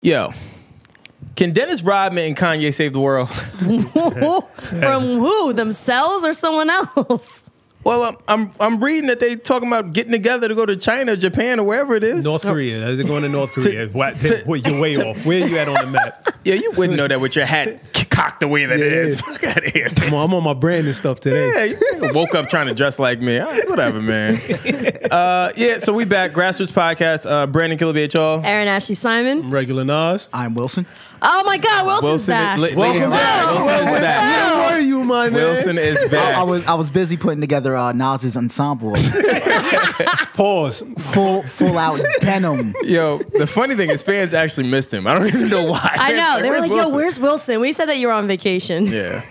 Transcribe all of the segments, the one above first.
Yo, can Dennis Rodman and Kanye save the world? From who? Themselves or someone else? Well, I'm reading that they talking about getting together to go to China, Japan, or wherever it is. North Korea. Is it going to North Korea? You're way off. Where are you at on the map? Yeah, you wouldn't know that with your hat cocked the way that it is. Fuck out of here. I'm on my brand and stuff today. Yeah, you woke up trying to dress like me. Whatever, man. Yeah, so we back. Grassroots Podcast. Brandon Killabh, y'all. Erin Ashley Simon. Regular Nas. I'm Wilson. Oh my God, Wilson's back. Ladies and gentlemen, Wilson is back. Where are you, my man? Wilson is back. I was busy putting together Nas's ensemble. Pause. Full out denim. Yo, the funny thing is fans actually missed him. I don't even know why. I know. They were like, Wilson? yo, where's Wilson? We said that you were on vacation. Yeah.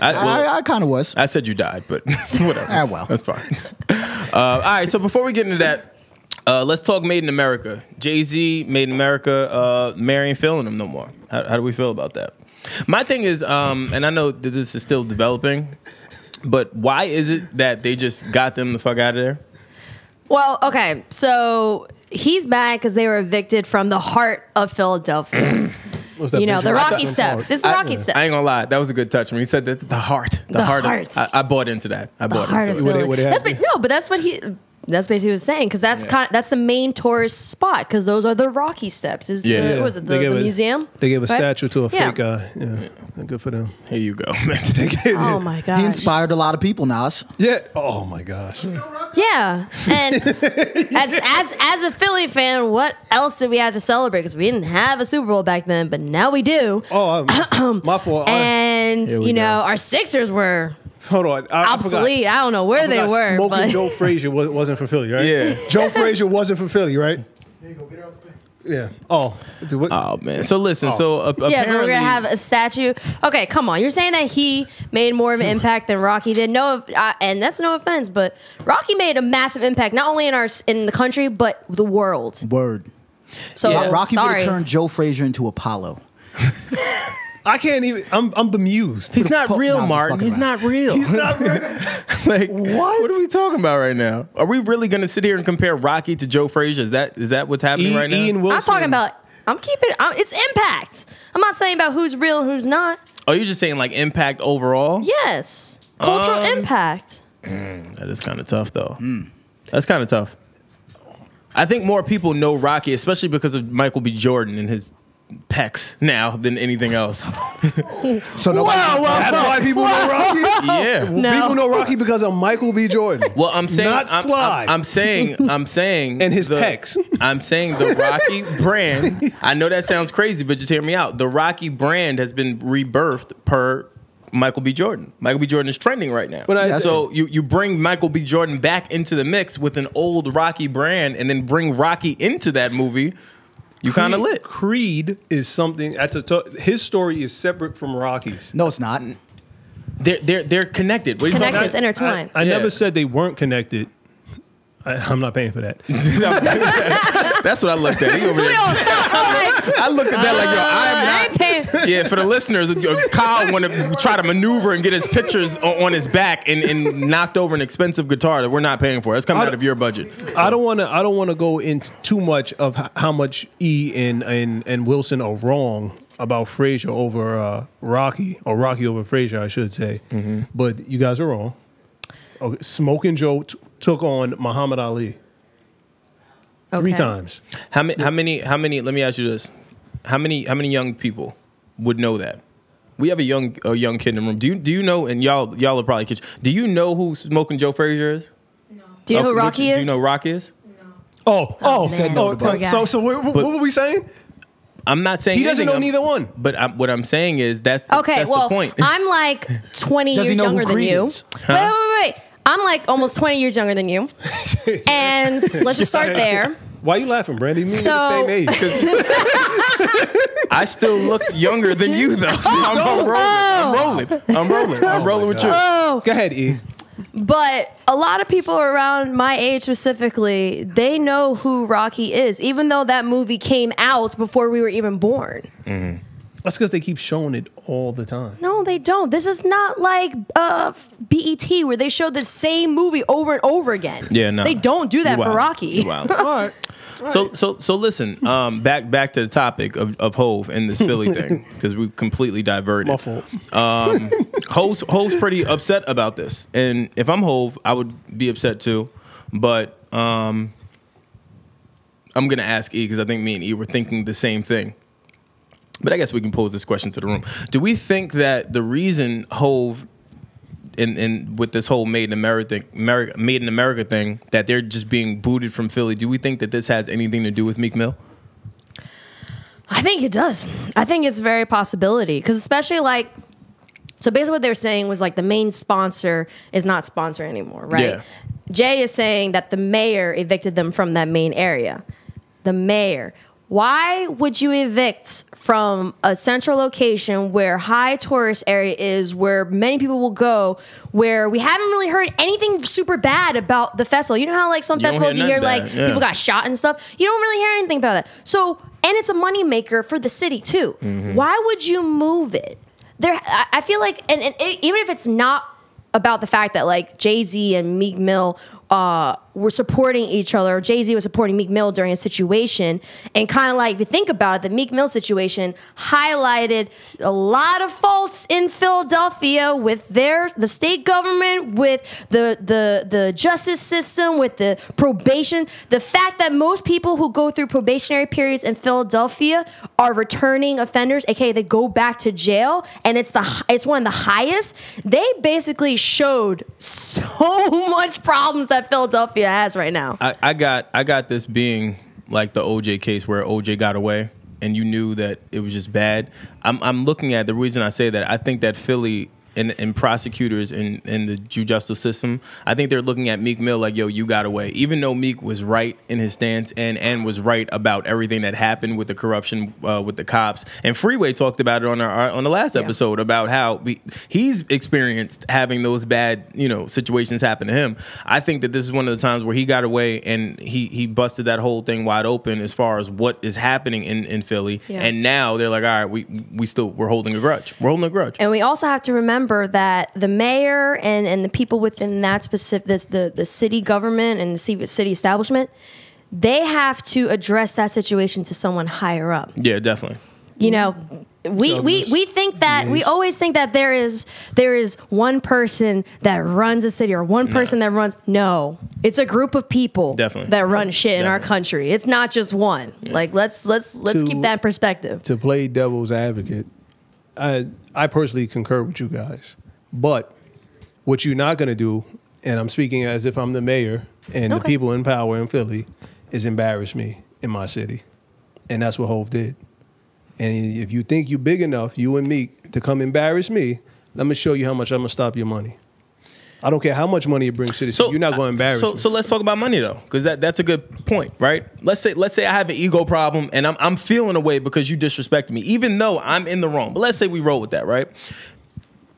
I kind of was. I said you died, but whatever. Well. That's fine. All right, so before we get into that, let's talk Made in America. Jay-Z, Made in America, Mary ain't feeling him no more. How do we feel about that? My thing is, and I know that this is still developing, but why is it that they just got them the fuck out of there? Well, okay, so he's back because they were evicted from the heart of Philadelphia. You know, the Rocky Steps. It's the Rocky Steps. I ain't gonna lie, that was a good touch when he said that. The heart. I bought into that. I bought into it. No, but that's what he. That's basically what he was saying, because that's the main tourist spot, because those are the Rocky Steps. What was it, the museum? They gave a statue to a fake guy. Yeah. Good for them. Here you go. Oh my gosh. He inspired a lot of people, Nas. Yeah. Oh my gosh. Yeah. And as a Philly fan, what else did we have to celebrate? Because we didn't have a Super Bowl back then, but now we do. Oh, my fault. And our Sixers were. Hold on. Obsolete. I don't know where they were. Smoking Joe Frazier wasn't from Philly, right? Yeah. Joe Frazier wasn't from Philly, right? There you go. Get her out the paint. Yeah. Oh, man. So listen. So apparently, yeah, but we're gonna have a statue. Okay, come on. You're saying that he made more of an impact than Rocky did. And that's no offense, but Rocky made a massive impact not only in the country but the world. Word. So Rocky would have turned Joe Frazier into Apollo. I can't even. I'm bemused. He's not real, Martin. He's not real. He's not real. Like what are we talking about right now? Are we really going to sit here and compare Rocky to Joe Frazier? Is that what's happening right now? Ian Wilson. I'm talking about. It's impact. I'm not saying about who's real and who's not. Oh, you're just saying like impact overall? Yes, cultural impact. That is kind of tough, though. That's kind of tough. I think more people know Rocky, especially because of Michael B. Jordan and his pecs now than anything else. So nobody. That's why people know Rocky. Yeah, people know Rocky because of Michael B. Jordan. Well, I'm saying not Sly. I'm saying, and his pecs. I'm saying the Rocky brand. I know that sounds crazy, but just hear me out. The Rocky brand has been rebirthed per Michael B. Jordan. Michael B. Jordan is trending right now. So you bring Michael B. Jordan back into the mix with an old Rocky brand, and then bring Rocky into that movie. You kind of lit. Creed is something his story is separate from Rocky's. No, it's not. They're connected. It's connected. It's intertwined. I never said they weren't connected. I'm not paying for that. That's what I looked at. He over there. I looked at that like, yo, I'm not paying. Yeah, for the listeners, Kyle want to try to maneuver and get his pictures on his back and knocked over an expensive guitar that we're not paying for. That's coming out of your budget. So. I don't want to go into too much of how much E and Wilson are wrong about Frazier over Rocky, or Rocky over Frazier, I should say. Mm-hmm. But you guys are wrong. Okay, Smoking Joe took on Muhammad Ali 3 times. How many? Let me ask you this: How many young people would know that? We have a young kid in the room. Do you know? And y'all are probably kids. Do you know who Smoking Joe Frazier is? No. Do you know who Rocky is? Do you know who Rocky is? No. So what were we saying? I'm not saying he doesn't know neither one. But what I'm saying is that's the point. I'm like 20 years younger than you. Huh? Wait. I'm like almost 20 years younger than you. And let's just start there. Why are you laughing, Brandy? Me and the same age. I still look younger than you, though. So I'm rolling with you. Go ahead, E. But a lot of people around my age specifically, they know who Rocky is, even though that movie came out before we were even born. Mm-hmm. That's because they keep showing it all the time. No, they don't. This is not like BET where they show the same movie over and over again. Yeah, no. They don't do that for Rocky. All right. So listen. Back to the topic of Hove and this Philly thing because we completely diverted. My fault. Hove's pretty upset about this, and if I'm Hove, I would be upset too. But I'm gonna ask E because I think me and E were thinking the same thing. But I guess we can pose this question to the room. Do we think that the reason Hove, in with this whole Made in America thing, that they're just being booted from Philly, do we think that this has anything to do with Meek Mill? I think it does. I think it's a very possibility because especially like, so basically what they were saying was like the main sponsor is not sponsoring anymore, right? Yeah. Jay is saying that the mayor evicted them from that main area. The mayor. Why would you evict from a central location where high tourist area is, where many people will go, where we haven't really heard anything super bad about the festival? You know how like some festivals you hear like people got shot and stuff? You don't really hear anything about that. So, and it's a moneymaker for the city too. Mm-hmm. Why would you move it? I feel like, and even if it's not about the fact that like Jay-Z and Meek Mill were supporting each other. Jay-Z was supporting Meek Mill during a situation. And kind of like, if you think about it, the Meek Mill situation highlighted a lot of faults in Philadelphia with the state government, with the justice system, with the probation. The fact that most people who go through probationary periods in Philadelphia are returning offenders, aka they go back to jail, and it's one of the highest. They basically showed so much problems that Philadelphia has right now. I got this being like the OJ case where OJ got away and you knew that it was just bad. I'm looking at the reason I say that. I think that Philly and prosecutors in the justice system, I think they're looking at Meek Mill like, yo, you got away. Even though Meek was right in his stance and was right about everything that happened with the corruption with the cops. And Freeway talked about it on the last episode about how he's experienced having those bad situations happen to him. I think that this is one of the times where he got away and he busted that whole thing wide open as far as what is happening in Philly. Yeah. And now they're like, all right, we're holding a grudge. We're holding a grudge. And we also have to remember that the mayor and the people within that specific the city government and the city establishment, they have to address that situation to someone higher up. Yeah, definitely. We think that we always think that there is one person that runs a city or one person that runs. No, it's a group of people that run shit in our country. It's not just one. Yeah. Like let's keep that in perspective. To play devil's advocate, I personally concur with you guys, but what you're not going to do, and I'm speaking as if I'm the mayor and the people in power in Philly, is embarrass me in my city. And that's what Hove did. And if you think you're big enough, you and Meek, to come embarrass me, let me show you how much I'm going to stop your money. I don't care how much money it brings to the city. You're not going to embarrass me. So let's talk about money though, because that's a good point, right? Let's say I have an ego problem and I'm feeling away because you disrespected me, even though I'm in the wrong. But let's say we roll with that, right?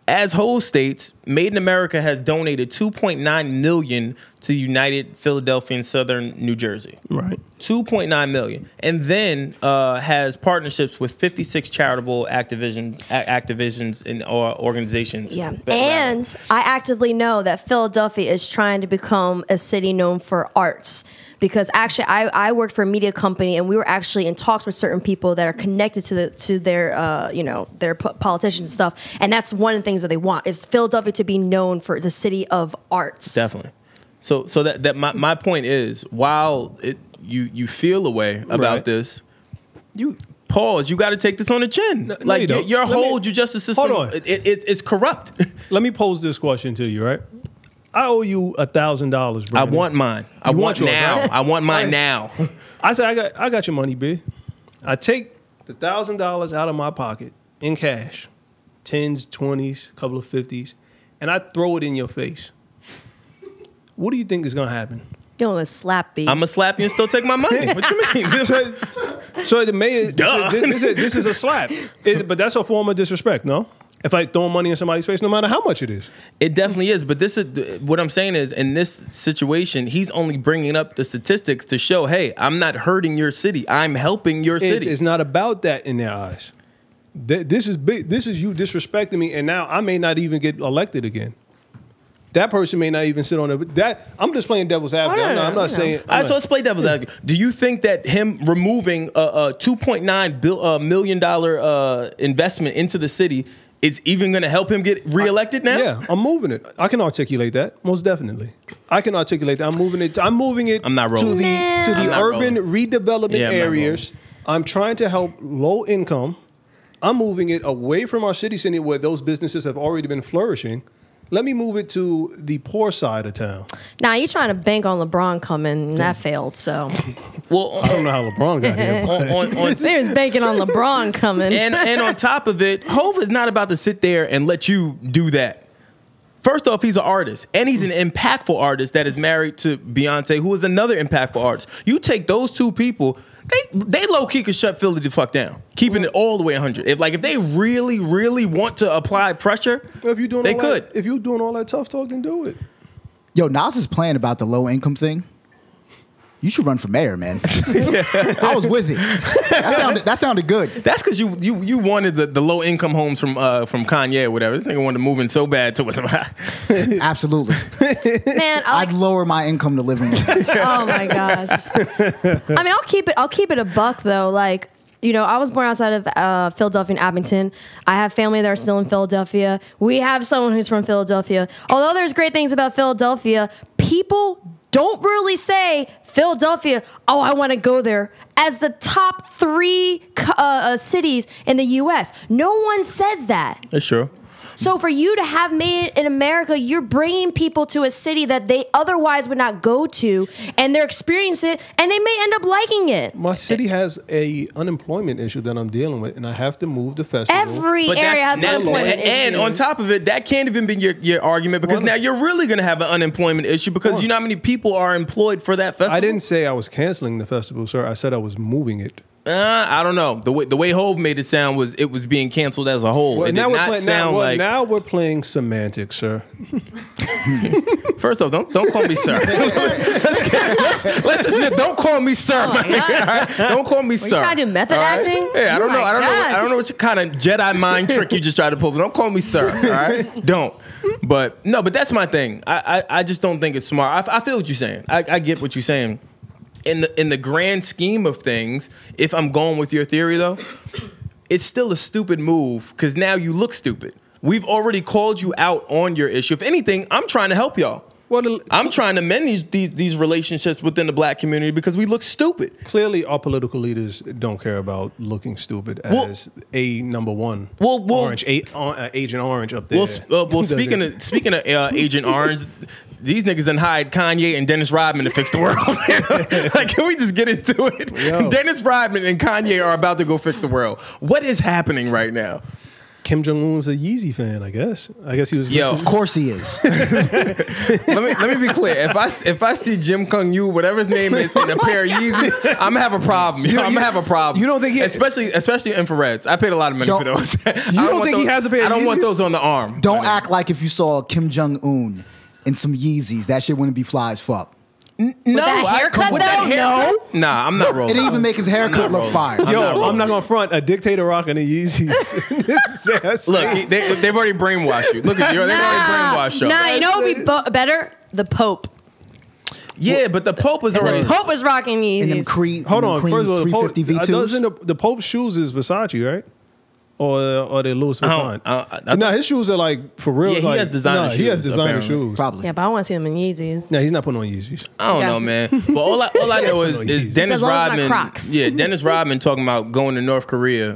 As Hove states, Made in America has donated $2.9 million to United Philadelphia and Southern New Jersey. Right. $2.9 million. And then has partnerships with 56 charitable activisions and organizations. Yeah. And I actively know that Philadelphia is trying to become a city known for arts. Because actually, I worked for a media company, and we were actually in talks with certain people that are connected to their politicians and stuff. And that's one of the things that they want is Philadelphia to be known for the city of arts. Definitely. So that my point is, while you feel a way about this, you pause. You got to take this on the chin. No, like your whole justice system, hold on. It's corrupt. Let me pose this question to you, right? I owe you $1,000. I want mine. I want now. Right? I want mine now. I said, I got your money, B. I take the $1,000 out of my pocket in cash, 10s, 20s, couple of 50s, and I throw it in your face. What do you think is gonna happen? You're gonna slap me. I'm gonna slap you and still take my money. What you mean? So the mayor, this is a slap, but that's a form of disrespect, no? If I throw money in somebody's face, no matter how much it is. It definitely is. But this is what I'm saying is, in this situation, he's only bringing up the statistics to show, hey, I'm not hurting your city. I'm helping your city. It's not about that in their eyes. This is big. This is you disrespecting me, and now I may not even get elected again. That person may not even sit on it. That I'm just playing devil's advocate. I'm not saying. All right, so let's play devil's advocate. Do you think that him removing a $2.9 million investment into the city is even going to help him get reelected now? Yeah, I'm moving it. I can articulate that most definitely. I can articulate that. I'm moving it. I'm not rolling. to the urban redevelopment areas. I'm trying to help low income. I'm moving it away from our city center where those businesses have already been flourishing. Let me move it to the poor side of town. Now, you trying to bank on LeBron coming, and that failed, so. Well, I don't know how LeBron got here. They was banking on LeBron coming. And on top of it, Hov is not about to sit there and let you do that. First off, he's an artist, and he's an impactful artist that is married to Beyonce, who is another impactful artist. You take those two people, they low key could shut Philly the fuck down, keeping it all the way 100. If they really, really want to apply pressure, if you're doing they could. If you're doing all that tough talk, then do it. Yo, Nas is playing about the low income thing. You should run for mayor, man. I was with it. That sounded good. That's because you wanted the low income homes from Kanye or whatever. This nigga wanted to move in so bad to us. Absolutely. Man, I'd lower my income to live in. Oh my gosh. I mean, I'll keep it a buck though. Like, you know, I was born outside of Philadelphia and Abington. I have family that are still in Philadelphia. We have someone who's from Philadelphia. Although there's great things about Philadelphia, people don't really say Philadelphia, oh, I want to go there, as the top 3 cities in the U.S. No one says that. That's true. So for you to have made it in America, you're bringing people to a city that they otherwise would not go to, and they're experiencing it, and they may end up liking it. My city has a unemployment issue that I'm dealing with, and I have to move the festival. Every area has unemployment issues. And on top of it, that can't even be your argument, because now you're really going to have an unemployment issue, because you know how many people are employed for that festival? I didn't say I was canceling the festival, sir. I said I was moving it. I don't know. The way Hov made it sound was it was being canceled as a whole. Well, it did not sound like. Now we're playing semantics, sir. First off, don't call me sir. let's just don't call me sir. Oh my God. Don't call me sir. You trying to do method acting? Yeah, I don't know. I don't know what kind of Jedi mind trick you just tried to pull. But don't call me sir. All right, don't. But no, but that's my thing. I just don't think it's smart. I feel what you're saying. I get what you're saying. In the grand scheme of things, if I'm going with your theory though, it's still a stupid move because now you look stupid. We've already called you out on your issue. If anything, I'm trying to help y'all. Well, I'm trying to mend these relationships within the black community because we look stupid. Clearly, our political leaders don't care about looking stupid as a number one. Agent Orange up there. Well, speaking of Agent Orange. These niggas done hired Kanye and Dennis Rodman to fix the world. Like, can we just get into it? Yo. Dennis Rodman and Kanye are about to go fix the world. What is happening right now? Kim Jong-un's a Yeezy fan, I guess. I guess he was. Yo, of course he is. let me be clear. If I see Jim Kung Yu, whatever his name is, in a pair of Yeezys, I'm gonna have a problem. I'm gonna have a problem. You don't think he, especially infrareds? I paid a lot of money for those. You don't think he has a pair of Yeezys? I don't want those on the arm. Don't act like if you saw Kim Jong-un in some Yeezys, that shit wouldn't be fly as fuck. No, no. Nah, I'm not rolling. It didn't even make his haircut look fire. I'm not gonna front a dictator rocking the Yeezys. Look, they've already brainwashed you. Look at you. They've already brainwashed you. Nah, you know what would be better? The Pope. Yeah, but the Pope was already. The Pope was rocking Yeezys. And them cream. Hold on, first of all, the Pope, the Pope's shoes is Versace, right? Or they Louis Vuitton? No, his shoes are like for real. Yeah, he has designer shoes. He has designer apparently. shoes. Probably. Yeah, but I want to see them in Yeezys. No, he's not putting on Yeezys. I don't know, man. But all I know is Dennis Rodman. Yeah, Dennis Rodman talking about going to North Korea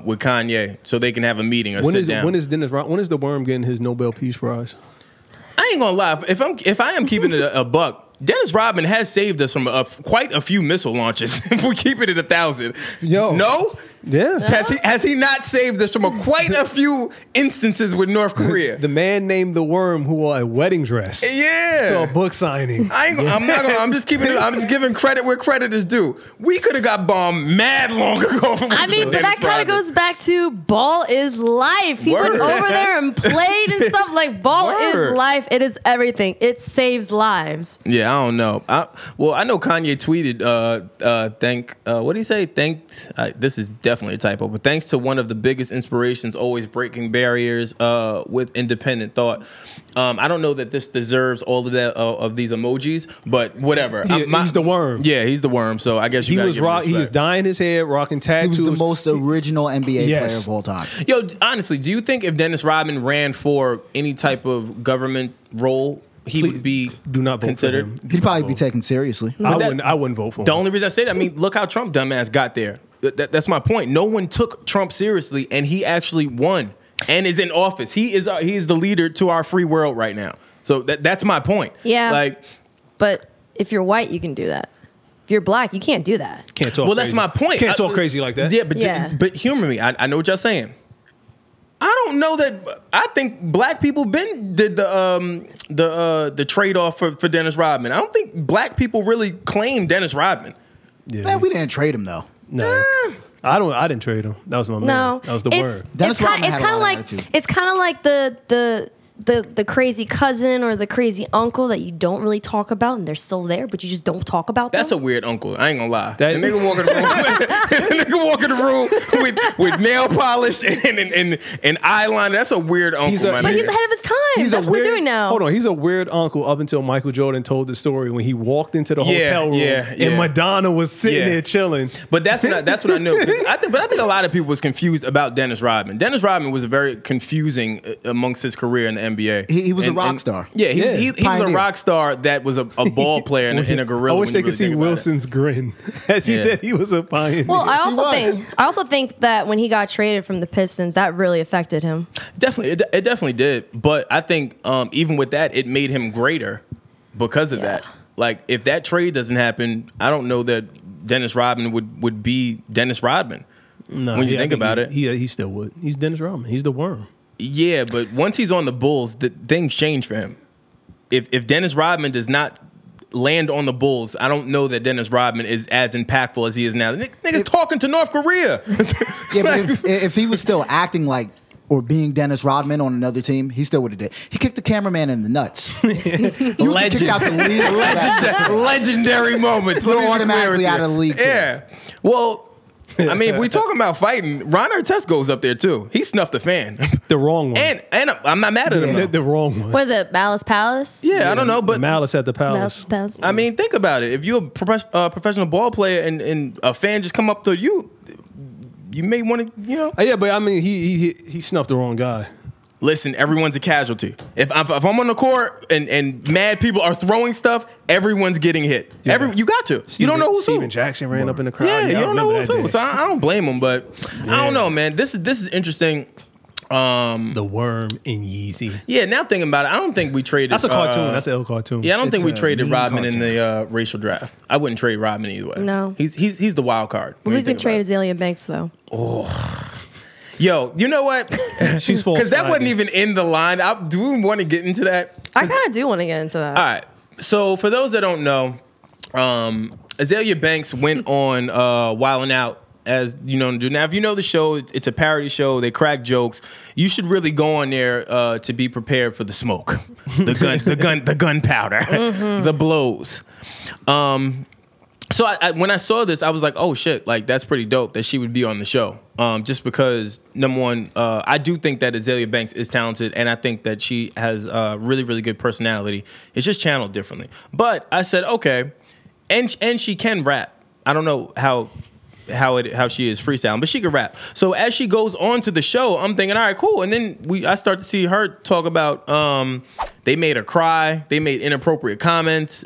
with Kanye so they can have a meeting or sit down. When is the worm getting his Nobel Peace Prize? I ain't gonna lie. If I am keeping it a buck, Dennis Rodman has saved us from quite a few missile launches. If we keep it at 1,000, no. Yeah. Has he not saved us from quite a few instances with North Korea? The man named the worm who wore a wedding dress. Yeah. So a book signing. I'm just giving credit where credit is due. We could have got bombed mad long ago. But that kind of goes back to ball is life. He went over there and played and stuff. Like, ball is life. It is everything. It saves lives. Yeah, I don't know. I know Kanye tweeted, what did he say? This is definitely definitely a typo. But thanks to one of the biggest inspirations, always breaking barriers with independent thought. I don't know that this deserves all of that of these emojis, but whatever. He's the worm. Yeah, he's the worm. So I guess you he was dyeing his hair, rocking tattoos. He was the most original NBA player of all time. Yo, honestly, do you think if Dennis Rodman ran for any type of government role, he would be do not vote considered? for him. He'd probably be taken seriously. I wouldn't vote for him. The only reason I say that, I mean, look how Trump dumbass got there. That's my point. No one took Trump seriously, and he actually won and is in office. He is the leader to our free world right now. So that's my point. Yeah. But if you're white, you can do that. If you're black, you can't do that. Can't talk. Well, that's my point. Can't talk crazy like that. Yeah, but humor me. I know what y'all saying. I don't know that. I think black people did the trade off for Dennis Rodman. I don't think black people really claim Dennis Rodman. Yeah. Man, we didn't trade him though. No. I didn't trade him. That was my man. No, that was the word. Dennis Rodman had a lot of attitude. It's kind of like the crazy cousin or the crazy uncle that you don't really talk about, and they're still there, but you just don't talk about them. That's a weird uncle. I ain't gonna lie. The nigga walk in the room with nail polish and eyeliner. That's a weird uncle, man. But he's ahead of his time. That's what we're doing now. Hold on, he's a weird uncle up until Michael Jordan told the story when he walked into the hotel room and Madonna was sitting there chilling. But that's what I knew. I think a lot of people was confused about Dennis Rodman. Dennis Rodman was very confusing amongst his career in the NBA. He was a rock star. Yeah, he was a rock star that was a ball player in a gorilla. I wish they could see Wilson's grin as he said he was a pioneer. Well, I also think that when he got traded from the Pistons, that really affected him. Definitely, it definitely did. But I think even with that, it made him greater because of that. Like if that trade doesn't happen, I don't know that Dennis Rodman would be Dennis Rodman. No, when you think about it, he still would. He's Dennis Rodman. He's the worm. Yeah, but once he's on the Bulls, things change for him. If Dennis Rodman does not land on the Bulls, I don't know that Dennis Rodman is as impactful as he is now. Nigga's talking to North Korea. Yeah, but if he was still acting like or being Dennis Rodman on another team, he still would have did. He kicked the cameraman in the nuts. Legend. Out the league. Legendary moments. You're automatically out of the league. Yeah. Well, I mean, if we talking about fighting, Ron Artest goes up there too. He snuffed the fan. The wrong one. And I'm not mad at him. The wrong one. Was it Malice Palace? Yeah, I don't know, but Malice at the Palace. I mean, think about it. If you're a professional ball player and a fan just come up to you, you may want to, you know. Yeah, but I mean, he snuffed the wrong guy. Listen, everyone's a casualty. If I'm on the court and mad people are throwing stuff, everyone's getting hit. Yeah. You got to. You don't know who's Steven who. Jackson ran up in the crowd. Yeah, you don't know who's who. Day. So I don't blame him, but I don't know, man. This is interesting. The worm in Yeezy. Yeah, now thinking about it, I don't think we traded. That's a cartoon. That's an old cartoon. Yeah, I don't think we traded Rodman cartoon. in the racial draft. I wouldn't trade Rodman either way. No, he's the wild card. We could trade Azealia Banks though. Oh. Yo, you know what? She's false. Because that wasn't even in the line. Do we want to get into that? I kind of do want to get into that. All right. So for those that don't know, Azealia Banks went on Wildin' Out, as you know, do. Now, if you know the show, it's a parody show. They crack jokes. You should really go on there to be prepared for the smoke, the gunpowder, the blows. So when I saw this, I was like, oh shit, like that's pretty dope that she would be on the show. Just because, number one, I do think that Azealia Banks is talented, and I think that she has really, really good personality. It's just channeled differently. But I said, okay, and she can rap. I don't know how she is freestyling, but she can rap. So as she goes on to the show, I'm thinking, all right, cool. And then I start to see her talk about they made her cry, they made inappropriate comments.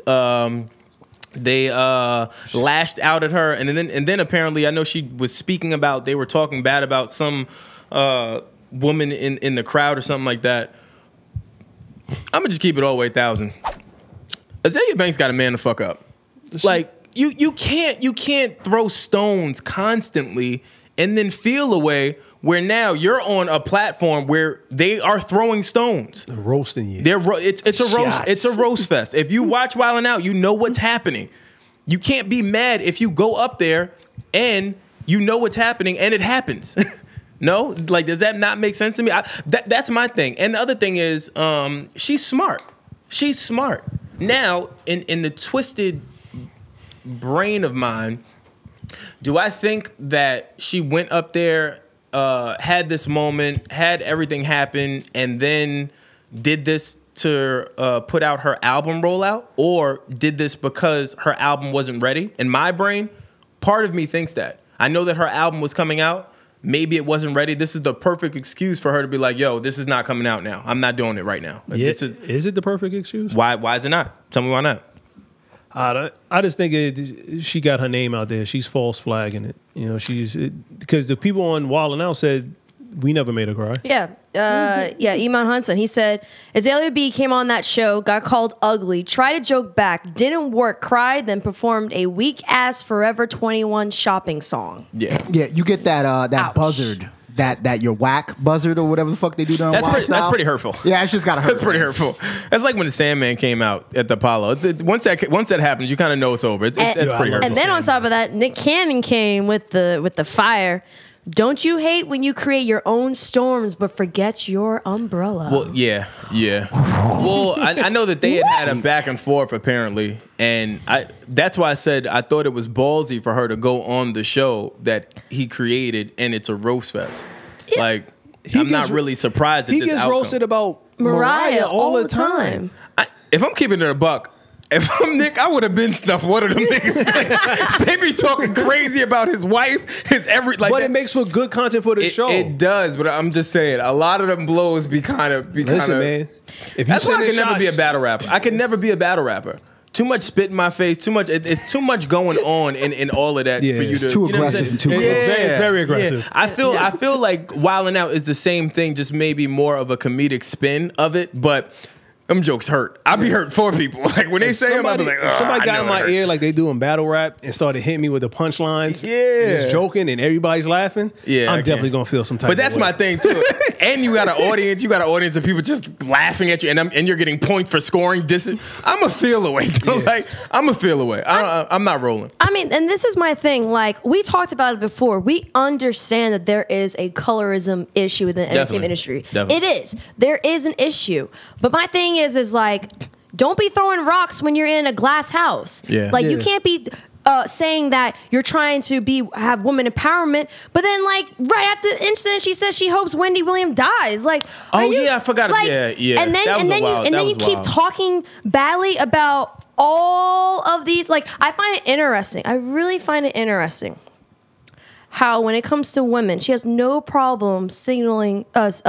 They lashed out at her, and then apparently I know she was speaking about, they were talking bad about some woman in the crowd or something like that. I'm gonna just keep it all the way 1,000. Azealia Banks got a man to fuck up. Like you can't throw stones constantly and then feel a way where now you're on a platform where they are throwing stones. They're roasting you. It's a roast. It's a roast fest. If you watch Wildin' Out, you know what's happening. You can't be mad if you go up there and you know what's happening and it happens. No? Like, does that not make sense to me? That's my thing. And the other thing is, she's smart. She's smart. Now, in the twisted brain of mine, Do I think that she went up there, had this moment, had everything happen, and then did this to put out her album rollout, or did this because her album wasn't ready? In my brain, part of me thinks that. I know that her album was coming out. Maybe it wasn't ready. This is the perfect excuse for her to be like, yo, this is not coming out now. I'm not doing it right now. Yeah, is it the perfect excuse? Why is it not? Tell me why not. I just think she got her name out there. She's false flagging it. You know, because the people on Wildin' Out said we never made her cry. Yeah. Iman Hunson. He said, Azealia B came on that show, got called ugly, tried to joke back, didn't work, cried, then performed a weak-ass Forever 21 shopping song. Yeah. Yeah, you get that buzzard. That your whack buzzard or whatever the fuck they do down that's pretty hurtful. Yeah, it's just got to hurt. That's pretty hurtful. That's like when the Sandman came out at the Apollo. Once that happens, you kind of know it's over. It's pretty hurtful. And then on top of that, Nick Cannon came with the fire. Don't you hate when you create your own storms but forget your umbrella? Well, yeah. Well, I know that they had a back and forth apparently, and that's why I said I thought it was ballsy for her to go on the show that he created, and it's a roast fest. Yeah. Like, I'm not really surprised at this outcome. He gets roasted about Mariah all the time. If I'm keeping it a buck, if I'm Nick, I would have been snuffed one of them niggas. They be talking crazy about his wife, but it makes for good content for the show. It does, but I'm just saying, a lot of them blows be kind of. Listen, man. That's why I can never be a battle rapper. I can never be a battle rapper. Too much spit in my face. Too much. It's too much going on in all of that for you to. Too aggressive. It's very aggressive. Yeah. I feel like Wildin' Out is the same thing, just maybe more of a comedic spin of it, but. Them jokes hurt. I be hurt for people. Like when they say them, I be like, if somebody got in my ear like they do in battle rap and started hitting me with the punchlines, just joking and everybody's laughing, I'm definitely gonna feel some type. But that's my thing too. And you got an audience. You got an audience of people just laughing at you, and you're getting points for scoring. I'm a feel away. Like I'm a feel away. I'm not rolling. I mean, and this is my thing. Like we talked about it before. We understand that there is a colorism issue within the entertainment industry. Definitely. It is. There is an issue. But my thing is like, don't be throwing rocks when you're in a glass house. Yeah. Like you can't be saying that you're trying to have woman empowerment, but then like right after the incident, she says she hopes Wendy Williams dies. Like, I forgot. Like, yeah. And then you keep talking badly about all of these. Like, I find it interesting. I really find it interesting how when it comes to women, she has no problem signaling us,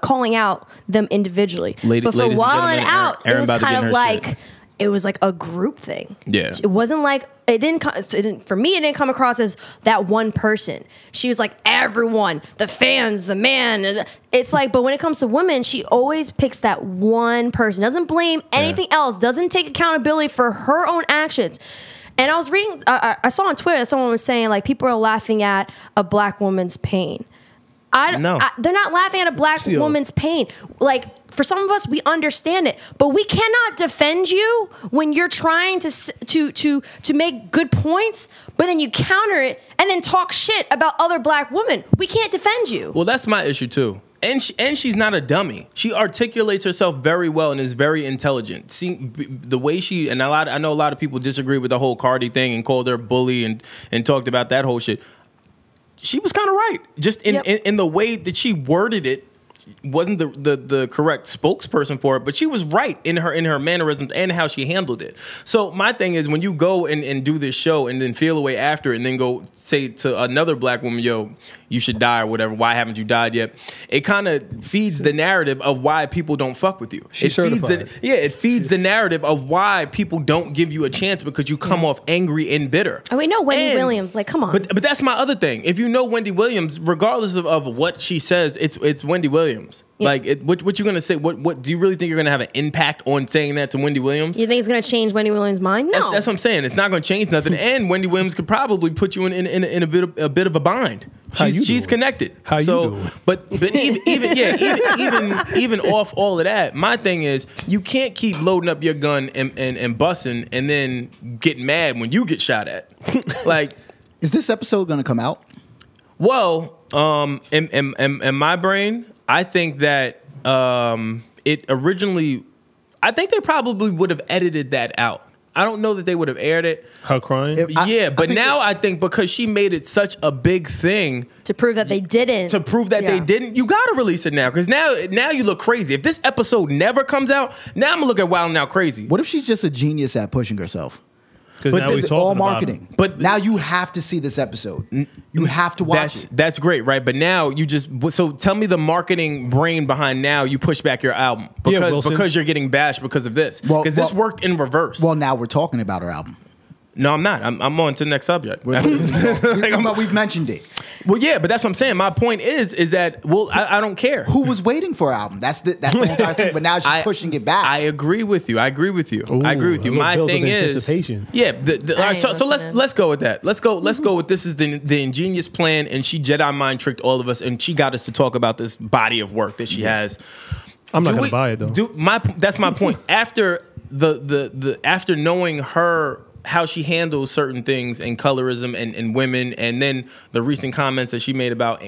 calling out them individually. But for Wildin' Out, it was kind of like it was like a group thing. Yeah, it wasn't like for me. It didn't come across as that one person. She was like everyone, the fans, the man. It's like, but when it comes to women, she always picks that one person. Doesn't blame anything else. Doesn't take accountability for her own actions. And I was reading, I saw on Twitter, someone was saying, like, people are laughing at a black woman's pain. They're not laughing at a black woman's pain. Like, for some of us, we understand it. But we cannot defend you when you're trying to make good points, but then you counter it and then talk shit about other black women. We can't defend you. Well, that's my issue, too. And she's not a dummy. She articulates herself very well and is very intelligent. See, the way I know a lot of people disagree with the whole Cardi thing and called her bully and talked about that whole shit. She was kind of right. Just in the way that she worded it, wasn't the correct spokesperson for it, but she was right in her mannerisms and how she handled it. So my thing is, when you go and do this show and then feel away after and then go say to another black woman, yo, you should die or whatever, why haven't you died yet? It kind of feeds the narrative of why people don't fuck with you. It feeds the narrative of why people don't give you a chance because you come off angry and bitter. And we know Wendy Williams, like, come on. But that's my other thing. If you know Wendy Williams, regardless of what she says, it's Wendy Williams. Yeah. Like, what you gonna say? What do you really think you're gonna have an impact on saying that to Wendy Williams? You think it's gonna change Wendy Williams' mind? No, that's what I'm saying. It's not gonna change nothing. And Wendy Williams could probably put you in a bit of a bind. She's connected. But even off all of that, my thing is you can't keep loading up your gun and busting and then get mad when you get shot at. Like, is this episode gonna come out? Well, in my brain, I think that it originally, I think they probably would have edited that out I don't know that they would have aired it. Her crying? But now I think because she made it such a big thing to prove that they didn't. To prove that they didn't, you gotta release it now. Because now you look crazy. If this episode never comes out, now I'm gonna look at Wild 'N Out crazy. What if she's just a genius at pushing herself? Because now we all marketing. But now you have to see this episode. You have to watch it. That's great, right? But now you just so tell me the marketing brain behind now you push back your album because you're getting bashed because of this. Because this worked in reverse. Well, now we're talking about her album. No, I'm not. I'm on to the next subject. We've mentioned it. Well, yeah, but that's what I'm saying. My point is that I don't care. Who was waiting for her album? That's the entire thing. But now she's pushing it back. I agree with you. Ooh, I agree with you. My thing is, yeah. So let's go with that. Let's go with this is the ingenious plan, and she Jedi mind tricked all of us, and she got us to talk about this body of work that she has. I'm not gonna buy it though. That's my point. After after knowing her. How she handles certain things and colorism and women, and then the recent comments that she made about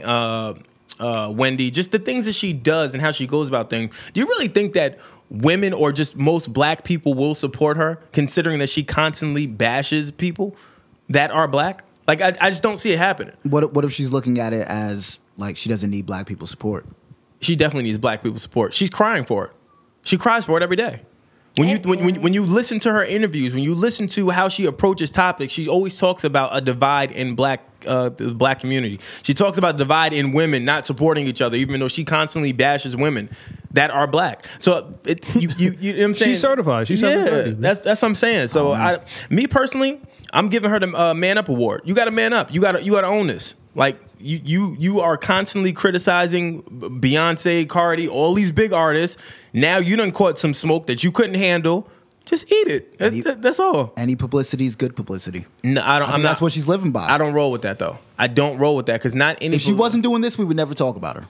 Wendy, just the things that she does and how she goes about things. Do you really think that women or just most black people will support her, considering that she constantly bashes people that are black? Like, I just don't see it happening. What if she's looking at it as like she doesn't need black people's support? She definitely needs black people's support. She's crying for it. She cries for it every day. When you listen to her interviews, when you listen to how she approaches topics, she always talks about a divide in the black community. She talks about divide in women not supporting each other, even though she constantly bashes women that are black. So you know what I'm saying? She's certified. She's certified. That's what I'm saying. So me personally, I'm giving her the Man Up Award. You got to man up. You got to own this. Like you are constantly criticizing Beyonce, Cardi, all these big artists. Now you done caught some smoke that you couldn't handle. Just eat it. That's all. Any publicity is good publicity. No, I don't. That's what she's living by. I don't roll with that though. I don't roll with that because not any. If she wasn't doing this, we would never talk about her.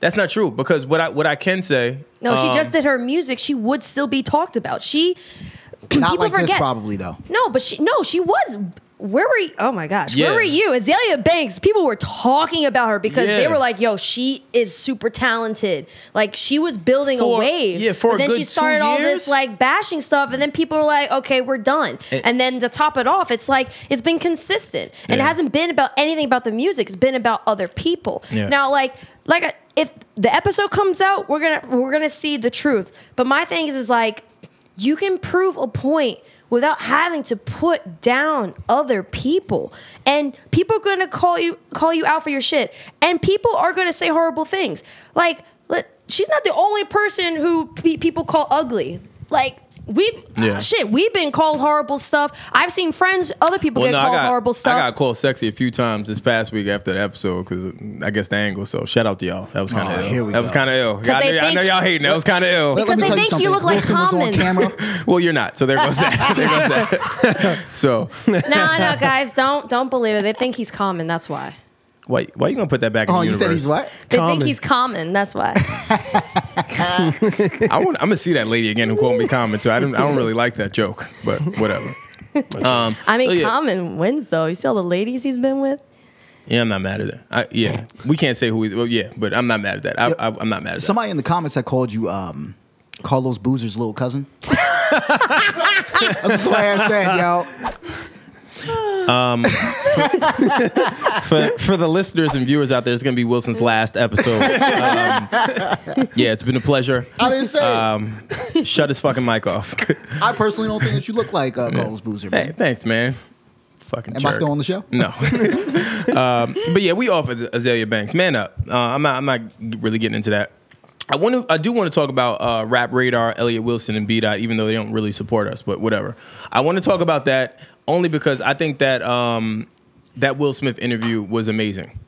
That's not true because what I can say. No, she just did her music. She would still be talked about. She. Not like this, probably though. No, but she was. Where were you? Oh my gosh, where were you? Azealia Banks, people were talking about her because they were like, yo, she is super talented. Like, she was building a wave. Yeah, for but then she started all this like bashing stuff, and then people were like, okay, we're done. And then to top it off, it's like, it's been consistent. And it hasn't been about anything about the music, it's been about other people. Yeah. Now, like if the episode comes out, we're gonna see the truth. But my thing is like, you can prove a point without having to put down other people. And people are going to call you out for your shit. And people are going to say horrible things. Like, she's not the only person who people call ugly. Like, we've been called horrible stuff. I've seen friends, other people get called horrible stuff. I got called sexy a few times this past week after the episode because I guess the angle. So shout out to y'all. That was kind of ill. That was kind of ill. I know y'all hating. That was kind of ill. Because they think you look like Common. Well, you're not. So there goes that. There goes that. So no, guys, don't believe it. They think he's Common. That's why. Why you gonna put that back in the universe? You said he's what? They think he's Common. That's why. I'm gonna see that lady again who called me Common too. I don't really like that joke, but whatever. Common wins though. You see all the ladies he's been with. Yeah, I'm not mad at that. We can't say who. But I'm not mad at that. I'm not mad at that. Somebody in the comments that called you Carlos Boozer's little cousin. That's what somebody had said, yo. For the listeners and viewers out there, it's gonna be Wilson's last episode. It's been a pleasure. I didn't say it. Shut his fucking mic off. I personally don't think that you look like Carlos Boozer. Man. Hey, thanks, man. Fucking. Am I still on the show? No. But yeah, we offered Azealia Banks. Man up. I'm not really getting into that. I do want to talk about Rap Radar, Elliott Wilson, and B-Dot, even though they don't really support us, but whatever. I want to talk about that only because I think that that Will Smith interview was amazing.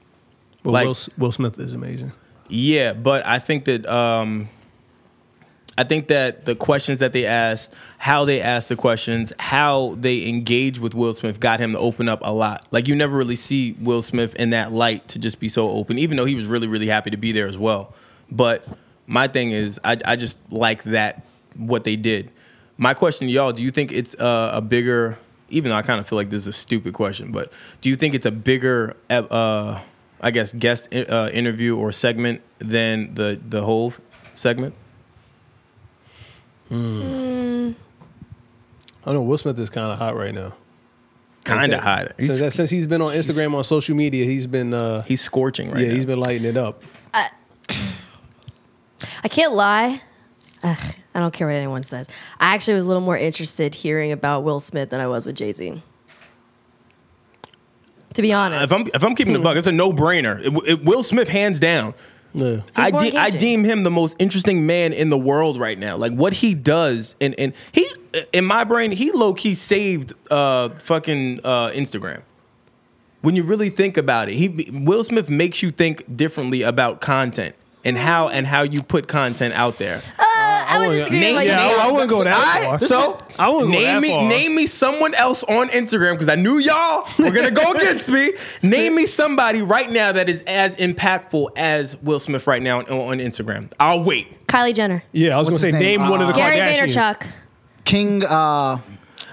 Well, Will Smith is amazing. Yeah, but I think that the questions that they asked, how they asked the questions, how they engaged with Will Smith got him to open up a lot. Like, you never really see Will Smith in that light to just be so open, even though he was really, really happy to be there as well. But my thing is, I just like that, what they did. My question to y'all, do you think it's a bigger, even though I kind of feel like this is a stupid question, but do you think it's a bigger, I guess, guest interview or segment than the whole segment? I know Will Smith is kind of hot right now. Kind of hot. Since he's been on Instagram, on social media, he's been he's scorching right now. Yeah, he's been lighting it up. I can't lie. I don't care what anyone says. I actually was a little more interested hearing about Will Smith than I was with Jay-Z. To be honest. If I'm keeping the buck, it's a no-brainer. Will Smith, hands down. Yeah. I deem him the most interesting man in the world right now. Like what he does, and he, in my brain, he low-key saved fucking Instagram. When you really think about it, Will Smith makes you think differently about content and how you put content out there. I would disagree with what you said. I wouldn't go that far. So I wouldn't go that far. Name me someone else on Instagram, because I knew y'all were gonna go against me. Name me somebody right now that is as impactful as Will Smith right now on Instagram. I'll wait. Kylie Jenner. Yeah, I was What's gonna say his name? name one of the Gary Kardashians. Vaynerchuk. King.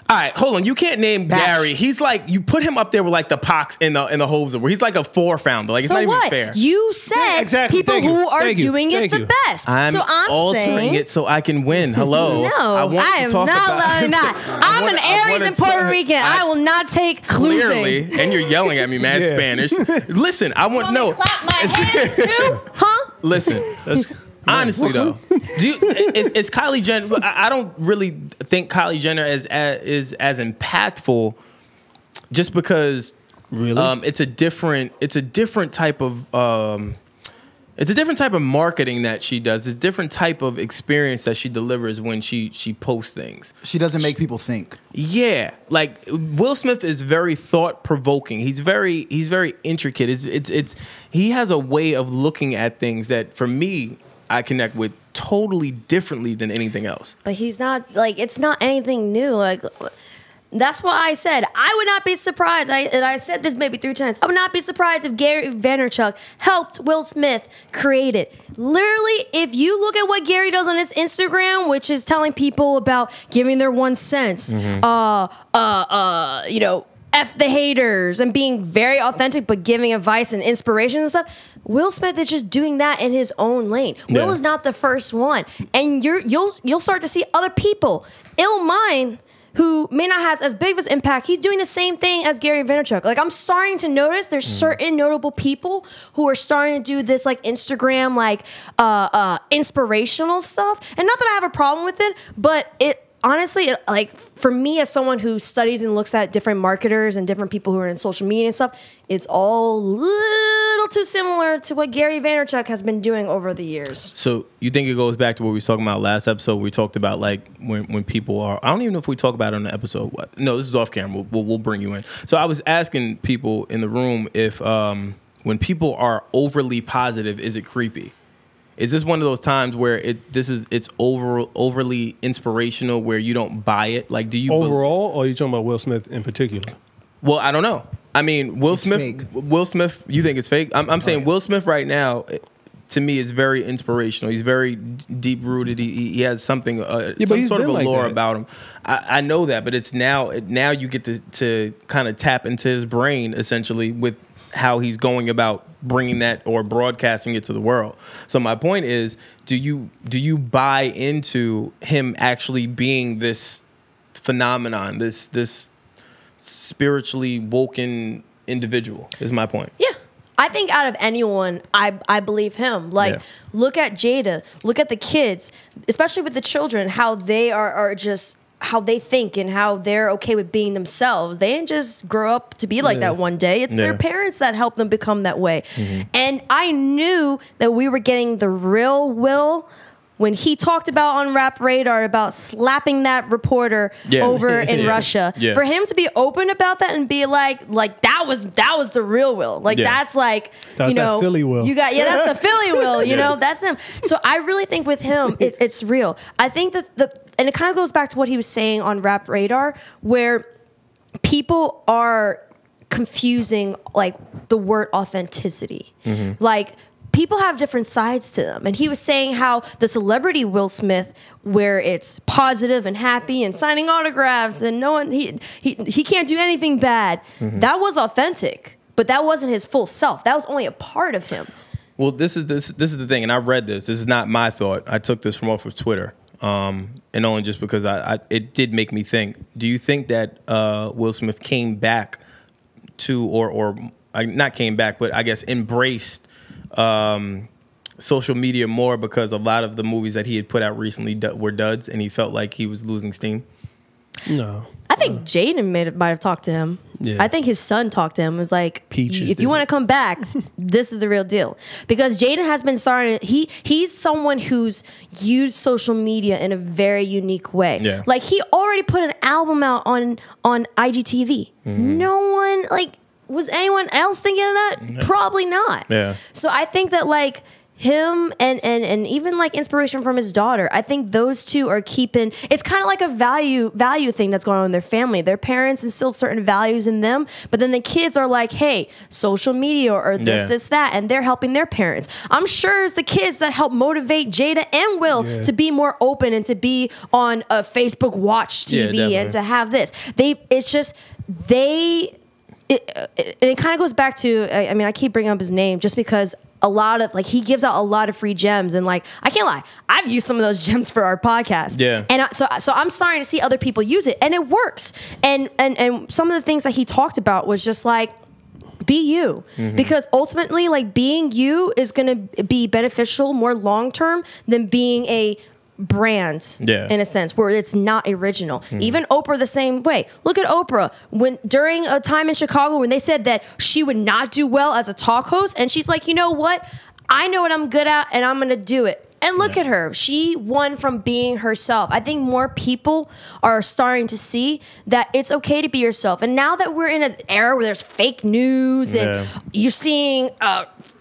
All right, hold on. You can't name Gary. He's like, you put him up there with like the Pox and the Hoves, where he's like a 4 founder. Like, it's So not even what? fair. You said exactly. people Thank you. who are Thank you. doing it Thank the you. best. I'm altering altering it so I can win. Hello. No, I am not allowing that. I'm an Aries and Puerto Rican. I will not take Clearly, losing. and you're yelling at me, mad Yeah. Spanish. Listen, I want no. Clap my hands too, huh? Listen. Honestly, though, is Kylie Jenner? I don't really think Kylie Jenner is as impactful, just because it's a different type of marketing that she does. It's a different type of experience that she delivers when she posts things. She doesn't make people think. Yeah, like Will Smith is very thought provoking. He's very intricate. It's he has a way of looking at things that, for me, I connect with totally differently than anything else. But he's not, like, it's not anything new. Like, that's why I said I would not be surprised. And I said this maybe 3 times. I would not be surprised if Gary Vaynerchuk helped Will Smith create it. Literally, if you look at what Gary does on his Instagram, which is telling people about giving their 1 cent, F the haters, and being very authentic, but giving advice and inspiration and stuff. Will Smith is just doing that in his own lane. Will is not the first one, and you'll start to see other people, Illmind, who may not have as big of an impact. He's doing the same thing as Gary Vaynerchuk. Like, I'm starting to notice there's certain notable people who are starting to do this, like, Instagram, like inspirational stuff. And not that I have a problem with it, but honestly, like, for me, as someone who studies and looks at different marketers and different people who are in social media and stuff, it's all a little too similar to what Gary Vaynerchuk has been doing over the years. So you think it goes back to what we were talking about last episode? We talked about, like, when people are, I don't even know if we talk about it on the episode. What? No, this is off camera. We'll bring you in. So I was asking people in the room if when people are overly positive, is it creepy? Is this one of those times where it's overly inspirational, where you don't buy it? Like, do you overall, or are you talking about Will Smith in particular? Well, I don't know. I mean, Will Smith. Fake. Will Smith. You think it's fake? I'm saying Will Smith right now, to me, is very inspirational. He's very deep rooted. He has something, some sort of allure about him. I know that, but it's now you get to kind of tap into his brain, essentially, with how he's going about bringing that or broadcasting it to the world. So my point is, do you buy into him actually being this phenomenon, this spiritually woken individual, is my point. Yeah. I think out of anyone, I believe him. Like, look at Jada, look at the kids, especially with the children, how they are just, how they think and how they're okay with being themselves. They didn't just grow up to be like that one day. It's their parents that helped them become that way. And I knew that we were getting the real Will when he talked about on Rap Radar about slapping that reporter over in Russia. For him to be open about that and be like that was the real Will. Like that's like, that's that Philly Will. You got that's the Philly Will. You know, that's him. So I really think with him, it's real. I think that and it kind of goes back to what he was saying on Rap Radar, where people are confusing like the word authenticity. Like, people have different sides to them. And he was saying how the celebrity Will Smith, where it's positive and happy and signing autographs and no one, he can't do anything bad. That was authentic, but that wasn't his full self. That was only a part of him. Well, this is the thing, and I read this. This is not my thought. I took this from off of Twitter. and only just because it did make me think. Do you think that Will Smith came back to, or not came back, but I guess embraced social media more because a lot of the movies that he had put out recently were duds, and he felt like he was losing steam? No. I think Jaden might have talked to him. Yeah. I think his son talked to him. It was like, if you want to come back, this is the real deal. Because Jaden has been starting. He's someone who's used social media in a very unique way. Yeah. Like, he already put an album out on IGTV. Mm-hmm. No one, like, was anyone else thinking of that? No. Probably not. Yeah. So I think that, like, him and even like inspiration from his daughter, I think those two are keeping, it's kind of like a value thing that's going on in their family. Their parents instilled certain values in them, but then the kids are like, hey, social media or this, that, and they're helping their parents. I'm sure it's the kids that help motivate Jada and Will to be more open and to be on a Facebook Watch TV and to have this. It kind of goes back to, I mean, I keep bringing up his name just because a lot of, like, he gives out a lot of free gems, and, like, I can't lie, I've used some of those gems for our podcast. Yeah. And so I'm starting to see other people use it, and it works. And some of the things that he talked about was just like, be you. Mm-hmm. Because ultimately, like, being you is going to be beneficial more long term than being a brand, in a sense, where it's not original. Even Oprah the same way. Look at Oprah when during a time in Chicago when they said that she would not do well as a talk host, and she's like, you know what, I know what I'm good at and I'm gonna do it. And look at her. She won from being herself. I think more people are starting to see that it's okay to be yourself. And now that we're in an era where there's fake news and you're seeing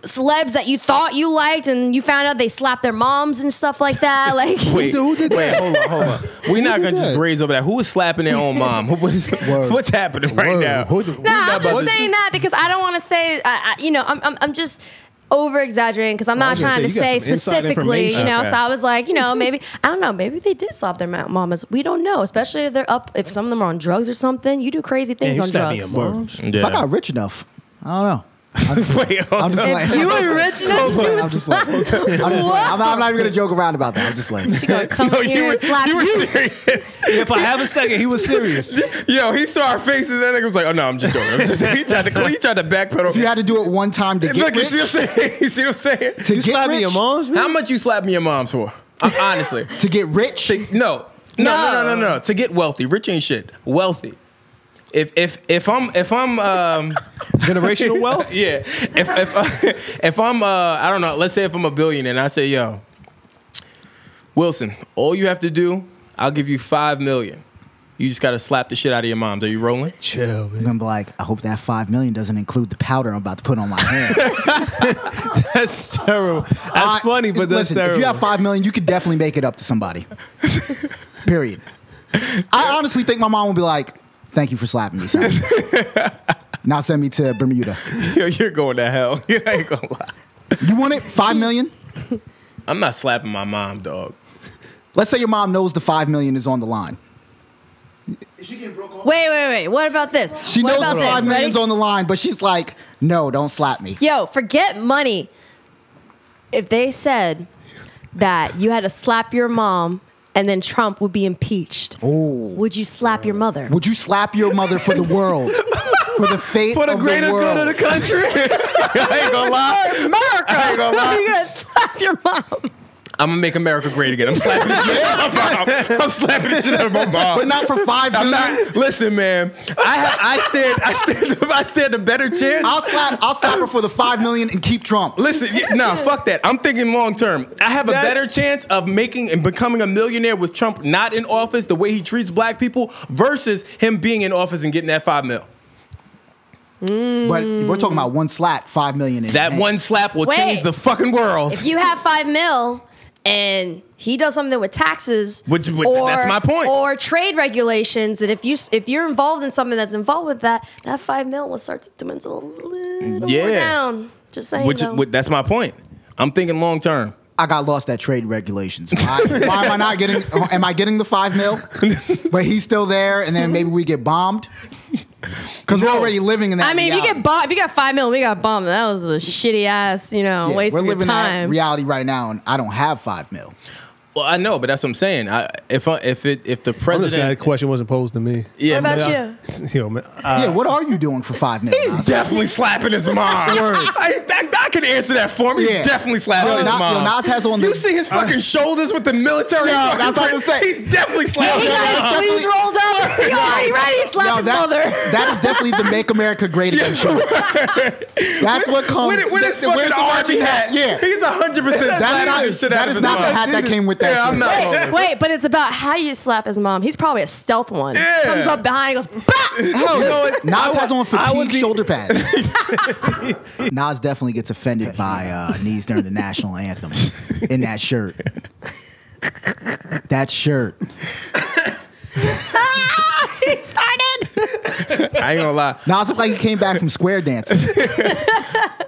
celebs that you thought you liked and you found out they slapped their moms and stuff like that. Like, wait, hold on. We're not gonna just graze over that. Who is slapping their own mom? What's happening right now? I'm just saying that because I don't want to say, I'm just over exaggerating because I'm not trying to say specifically, you know. Okay. So I was like, you know, maybe I don't know, maybe they did slap their mamas. We don't know, especially if they're up. If some of them are on drugs or something, you do crazy things on drugs. If I got rich enough, I don't know. I'm just if you were rich enough, I'm just playing. I'm not even gonna joke around about that. I'm just playing. She gonna come here and slap you. You were serious. If I have a second, he was serious. Yo, he saw our faces and that nigga was like, "Oh no, I'm just joking." He tried to backpedal. If you had to do it one time to get rich, you see what I'm saying? You see what I'm saying? To you slap me your moms? How much you slap me your moms for? Honestly, to get rich? No. To get wealthy. Rich ain't shit. Wealthy. If I'm generational wealth, yeah. If I'm I don't know. Let's say if I'm a billionaire and I say, yo, Wilson, all you have to do, I'll give you $5 million. You just gotta slap the shit out of your moms. Are you rolling? Chill, man. I'm gonna be like, I hope that $5 million doesn't include the powder I'm about to put on my hand. That's terrible. That's funny, but that's terrible. If you have $5 million, you could definitely make it up to somebody. Period. I honestly think my mom will be like, thank you for slapping me, son. Now send me to Bermuda. Yo, you're going to hell. You ain't gonna lie. You want it? $5 million? I'm not slapping my mom, dog. Let's say your mom knows the $5 million is on the line. Is she getting broke off? Wait. What about this? She knows the $5 million's on the line, but she's like, no, don't slap me. Yo, forget money. If they said that you had to slap your mom and then Trump would be impeached, would you slap your mother? Would you slap your mother for the world? For the fate of the world? For the greater good of the country? I ain't gonna lie. America! I ain't gonna lie. You're gonna slap your mom. I'm gonna make America great again. I'm slapping the shit out of my mom. I'm slapping the shit out of my mom. But not for $5 million. Listen, man. I stand a better chance. I'll slap her for the $5 million and keep Trump. Listen, fuck that. I'm thinking long term. I have a better chance of making and becoming a millionaire with Trump not in office, the way he treats black people, versus him being in office and getting that $5 million. But we're talking about one slap, $5 million. That one slap will change the fucking world. If you have $5 million and he does something with taxes, which that's my point, or trade regulations, and if you're involved in something that's involved with that $5 million will start to diminish a little more down. Just saying. That's my point. I'm thinking long term. I got lost at trade regulations. Why am I not getting? Am I getting the $5 million? But he's still there, and then maybe we get bombed. Because we're already living in that. I mean, reality. if you got $5 million, we got bombed. That was a shitty ass, waste of time. We're living that reality right now, and I don't have $5 million. Well, I know, but that's what I'm saying. If the president, that question wasn't posed to me. yeah, What about man, you? Yo, man, Yeah, what are you doing for $5 million? He's definitely slapping his mom. I can answer that for me. Yeah. He's definitely slapping his mom. Nas has on You see his fucking shoulders with the military? No, that's what I'm saying. He's definitely slapping He his got mom. his sleeves rolled up. He already ready to slap his mother. That is definitely the Make America Great Again show. That's what comes With his fucking army hat. Yeah. He's 100% slapping the shit out That of is his not the mom. hat that came with that Yeah, I'm shit. not going with Wait, but it's about how you slap his mom. He's probably a stealth one. Yeah. Comes up behind and goes, bah! Hell, you know what? Nas has on I would fatigue be- shoulder pads. Nas definitely gets offended by knees during the national anthem in that shirt. That shirt. He started. I ain't gonna lie. Nas looked like he came back from square dancing.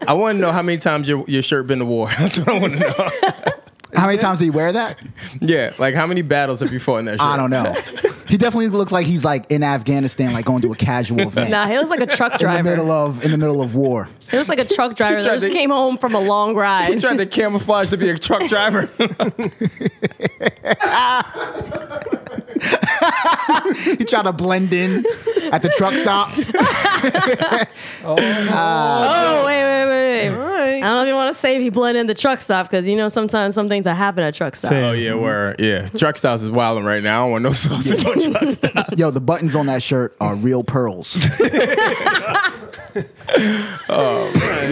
I want to know how many times your shirt been to war. That's what I want to know. How many times did he wear that? Yeah, like how many battles have you fought in that shirt? I don't know. He definitely looks like he's like in Afghanistan, like going to a casual event. Nah, he looks like a truck in the driver. middle of war. He looks like a truck driver that tried just to- came home from a long He ride. tried to camouflage to be a truck driver. He tried to blend in at the truck stop. Oh, wait. I don't know if you want to say he blend in the truck stop because you know sometimes some things that happen at truck stops. Fair. Oh yeah, word. Yeah, truck stops is wilding right now. I don't want no sausage on truck stops. Yo, the buttons on that shirt are real pearls. Yeah,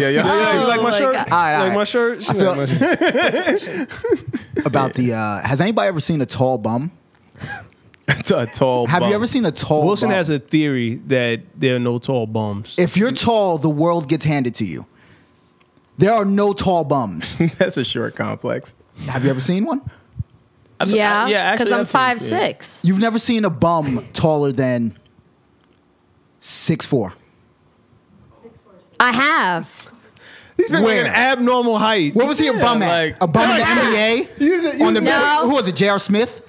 Yeah, you like my my shirt? God. You like my shirt? She feel- like my shirt. About the has anybody ever seen a tall bum? It's a tall. Have bum. you ever seen a tall Wilson bum? has a theory that there are no tall bums. If you're tall, the world gets handed to you. There are no tall bums. That's a short complex. Have you ever seen one? Yeah, actually, because I'm I've seen- 5'6". You've never seen a bum taller than 6'4". I have. He's been like Where? an abnormal height. Where was he a bum at? like- A bum in the NBA? On the No. Who was it? J.R. Smith?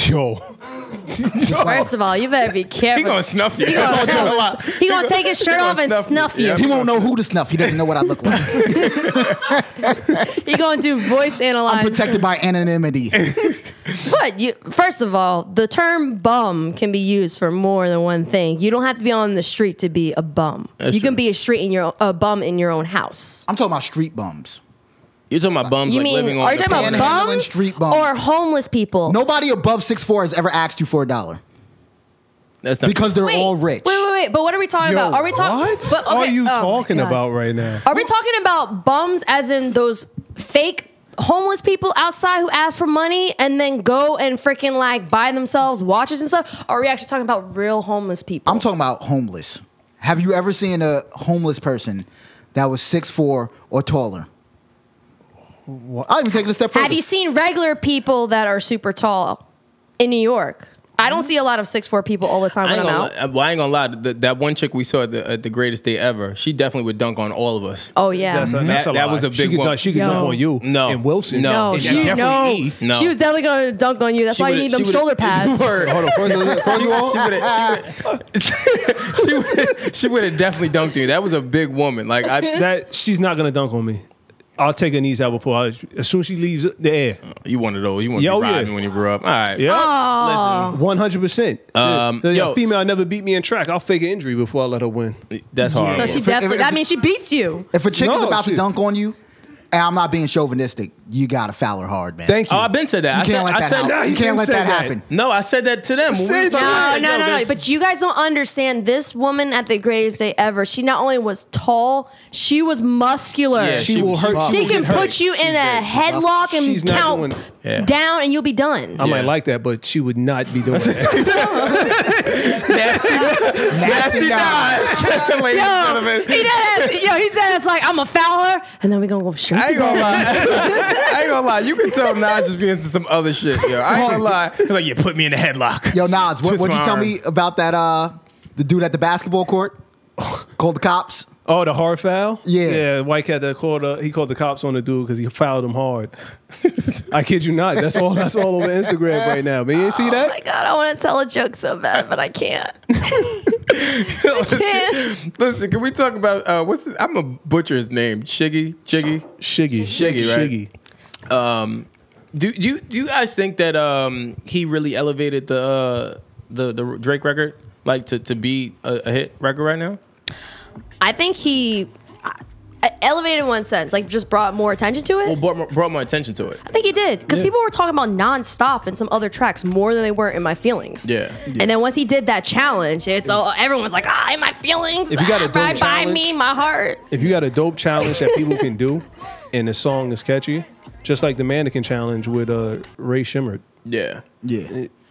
Yo. First of all, you better be careful. He gonna snuff you. He gonna take his shirt off and snuff you. Yeah. He won't know who to snuff. He doesn't know what I look like. He gonna do voice I'm analyze. protected by anonymity. But first of all, the term bum can be used for more than one thing. You don't have to be on the street to be a bum. That's you can true. be a bum in your own house. I'm talking about street bums. You're talking about bums You like mean living on are you the talking about Panhandling bums, street bums. or homeless people? Nobody above 6'4" has ever asked you for $1 That's not because they're Wait, all rich. Wait. But what are we talking Yo, about? Are we talking? what are you talking about right now? Are we talking about bums as in those fake homeless people outside who ask for money and then go and freaking like buy themselves watches and stuff? Or are we actually talking about real homeless people? I'm talking about homeless. Have you ever seen a homeless person that was 6'4" or taller? I'll even take it a step further. Have you seen regular people that are super tall in New York? I don't see a lot of 6'4" people all the time I when ain't I'm gonna out. lie. Well, I ain't gonna lie. That one chick we saw at the greatest day ever, she definitely would dunk on all of us. Oh yeah. That's a That lie. was a She big could one. dunk- She could Yo. dunk on you. No. And Wilson. No. No, And she definitely E. No. She was definitely gonna dunk on you. That's why you need them shoulder pads. Word. Hold on. First of all, She would have definitely dunked you. That was a big woman. Like that she's not gonna dunk on me. I'll take her knees out before as soon as she leaves the air. you one of those. You want to Yo, be yeah. riding when you grew up. All right. Yeah. Listen, 100%. yo, The female never beat me in track. I'll fake an injury before I let her win. that's hard. So she If- definitely. if- That means she beats you. If a chick No, is about to shit. dunk on you, and I'm not being chauvinistic, you gotta foul her hard, man. Thank you. Oh, I've been said that. You I can't said, let I that said happen. Nah, You he can't didn't let say that that. happen. No, I said that to them. When we Said was that. talking, No. there's- But you guys don't understand. This woman at the greatest day ever. She not only was tall, she was muscular. Yeah, she will hurt. She will can get hurt. put you in a headlock and She's not count doing- Yeah. down, and you'll be done. I might Yeah. like that, but she would not be doing that. Nasty guys. Ladies and gentlemen. He said it's like I'm a fouler, and then we're gonna go straight I to ain't gonna bed. lie. I ain't gonna lie. You can tell Nas just be into some other shit, yo. I ain't gonna lie. He's like, yeah, put me in a headlock. Yo, Nas, Twist what'd my you tell arm. me about that? The dude at the basketball court called the cops. Oh, the hard foul? Yeah. White cat that he called the cops on the dude because he fouled him hard. I kid you not. That's all over Instagram right now. Man, you didn't see Oh that? my god, I want to tell a joke so bad, but I can't. Listen, can we talk about I'm gonna butcher his name. Shiggy. Shiggy, right? Shiggy. Do you guys think that he really elevated the Drake record like to be a hit record right now? I think he elevated in one sense, like just brought more attention to it. Well, brought more attention to it. I think he did because people were talking about nonstop in some other tracks more than they were in My Feelings. Yeah. And then once he did that challenge, it's all everyone's like, in My Feelings. If you got a dope by challenge, me, my heart. If you got a dope challenge that people can do, and the song is catchy, just like the Mannequin challenge with Ray Shimmer. Yeah.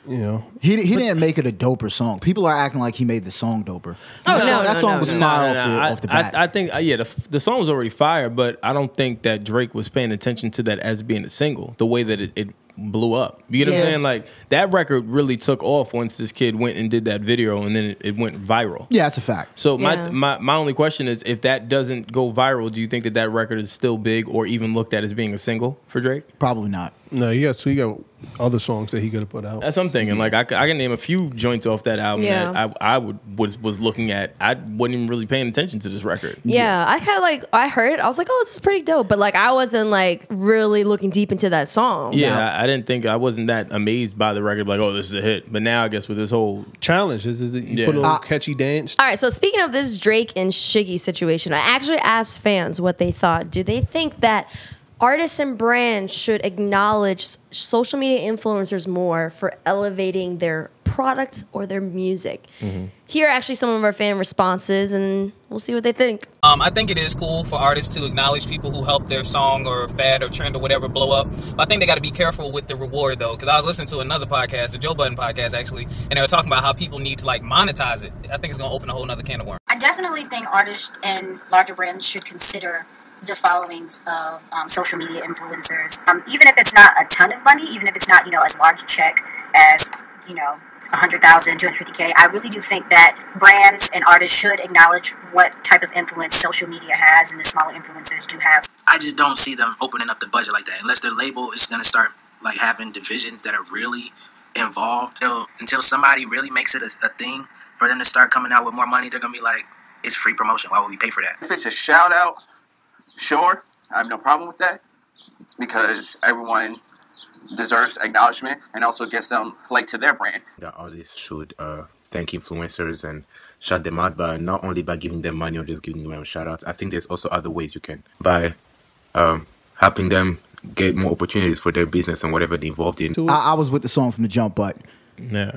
You know, he didn't make it a doper song. People are acting like he made the song doper. That song was fire off the bat. I think the song was already fire, but I don't think that Drake was paying attention to that as being a single. The way that it blew up, you get what I'm saying? Like that record really took off once this kid went and did that video, and then it went viral. Yeah, that's a fact. So my only question is, if that doesn't go viral, do you think that record is still big or even looked at as being a single for Drake? Probably not. No, he got other songs that he could have put out. That's what I'm thinking. Like I can name a few joints off that album that I was looking at. I wasn't even really paying attention to this record. Yeah, I kind of like I heard it. I was like, oh, this is pretty dope. But like I wasn't like really looking deep into that song. Yeah, I wasn't that amazed by the record. Like, oh, this is a hit. But now I guess with this whole challenge, you put a little catchy dance. All right. So speaking of this Drake and Shiggy situation, I actually asked fans what they thought. Do they think that artists and brands should acknowledge social media influencers more for elevating their products or their music? Here are actually some of our fan responses, and we'll see what they think. I think it is cool for artists to acknowledge people who help their song or fad or trend or whatever blow up. But I think they got to be careful with the reward, though, because I was listening to another podcast, the Joe Budden podcast, actually, and they were talking about how people need to, like, monetize it. I think it's going to open a whole nother can of worms. I definitely think artists and larger brands should consider the followings of social media influencers. Even if it's not a ton of money, even if it's not, as large a check as, 100,000, 250K, I really do think that brands and artists should acknowledge what type of influence social media has and the smaller influencers do have. I just don't see them opening up the budget like that unless their label is going to start like having divisions that are really involved. Until somebody really makes it a thing for them to start coming out with more money, they're going to be like, it's free promotion. Why would we pay for that? If it's a shout out, sure, I have no problem with that because everyone deserves acknowledgement and also gets them to their brand. The artists should thank influencers and shout them out, but not only by giving them money or just giving them shout outs. I think there's also other ways you can by helping them get more opportunities for their business and whatever they're involved in. I was with the song from the jump, but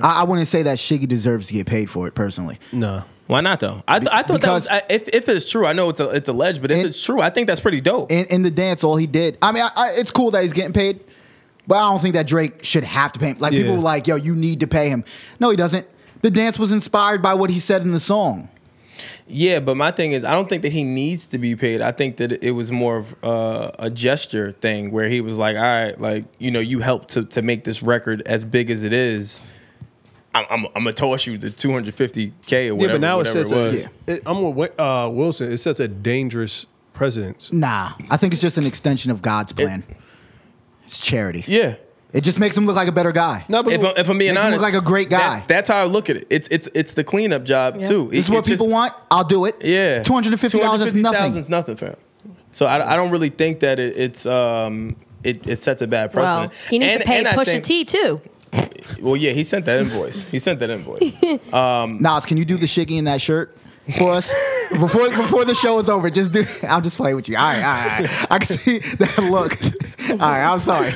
I wouldn't say that Shiggy deserves to get paid for it personally. No. Why not though? I thought that was, if it's true, I know it's alleged, but if it's true, I think that's pretty dope. In the dance, all he did, I mean, it's cool that he's getting paid, but I don't think that Drake should have to pay him. Like people were like, yo, you need to pay him. No, he doesn't. The dance was inspired by what he said in the song. Yeah, but my thing is, I don't think that he needs to be paid. I think that it was more of a gesture thing where he was like, all right, like, you helped to make this record as big as it is. I'm gonna toss you the 250K or whatever. Yeah, but now it says I'm with Wilson. It sets a dangerous precedence. Nah, I think it's just an extension of God's plan. It's charity. Yeah, it just makes him look like a better guy. No, but if I'm being honest, him look like a great guy. That's how I look at it. It's the cleanup job too. This is what people want. I'll do it. Yeah, $250 is nothing. Is nothing, fam. So I don't really think that it sets a bad precedent. Well, he needs to pay Pusha T too. Well, yeah, he sent that invoice. Naz, can you do the Shiggy in that shirt for us before the show is over? Just do. I'm just playing with you. All right. I can see that look. All right, I'm sorry.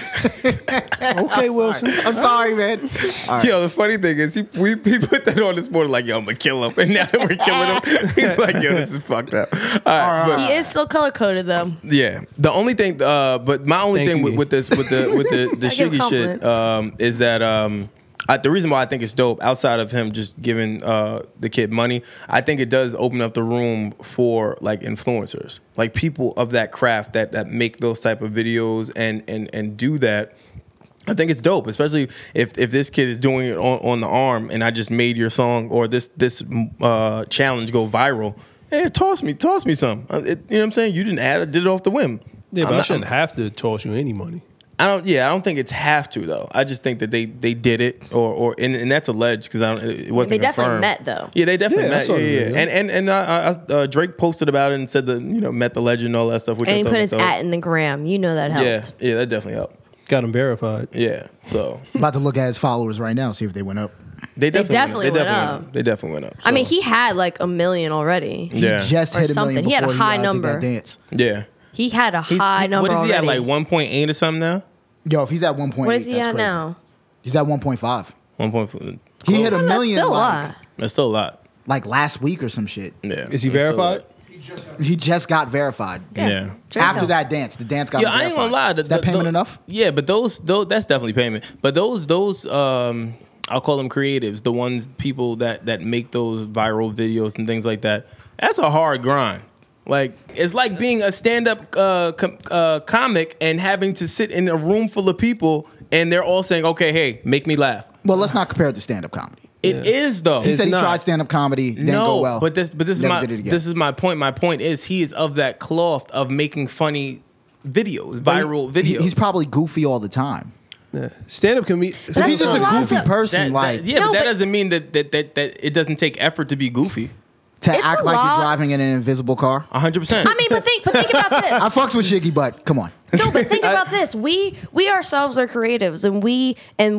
Okay, Wilson. I'm sorry, man. Right. Yo, the funny thing is, he put that on this morning like, yo, I'm gonna kill him, and now that we're killing him, he's like, yo, this is fucked up. All right, but he is still color coded though. Yeah, the only thing, but my only thing with the Shiggy shit is that the reason why I think it's dope, outside of him just giving the kid money, I think it does open up the room for like influencers, like people of that craft that make those type of videos and do that. I think it's dope, especially if this kid is doing it on the arm, and I just made your song or this challenge go viral. Hey, toss me some. You know what I'm saying? You didn't add it, did it off the whim. Yeah, but I shouldn't have to toss you any money. I don't think it's have to though. I just think that they did it and that's alleged because it wasn't They confirmed. definitely met though. Yeah, they definitely met. And Drake posted about it and said that met the legend and all that stuff. Which and he put his @ in the gram. You know that helped. Yeah, that definitely helped. Got him verified. Yeah. So About to look at his followers right now, see if they went up. they definitely went went up. up. They definitely went up. I mean, So, he had like 1 million already. yeah. He just Or hit 1 something. million He had a before high did number. that dance. Yeah. He had a high number What is he already. at? Like 1.8 or something now? Yo, if he's at 1.8, What is he that's at crazy. now? He's at 1.5. 1.4. He hit a That's million still a like, lot. That's still a lot. like last week or some shit. Yeah. Is he That's still a verified? lot. He just got verified. Yeah. After that dance, the dance got Yeah, verified. I ain't gonna lie. Is that payment enough? Yeah, but those that's definitely payment. But those I'll call them creatives, the ones people that make those viral videos and things like that. That's a hard grind. Like it's like being a stand-up comic and having to sit in a room full of people and they're all saying, "Okay, hey, make me laugh." Well, let's not compare it to stand-up comedy. It is though. He said he not. tried stand-up comedy, didn't go well. but this is Never my did it again. this is my point. My point is he is of that cloth of making funny videos, But viral videos. He's probably goofy all the time. Yeah. Stand-up comedian. If he's just a goofy person, That- yeah, No, but that but- doesn't mean that it doesn't take effort to be goofy. to It's act a like lot. you're driving in an invisible car. 100%. I mean, but think about this. I fucks with Shiggy, but come on. No, but think about this. We ourselves are creatives, and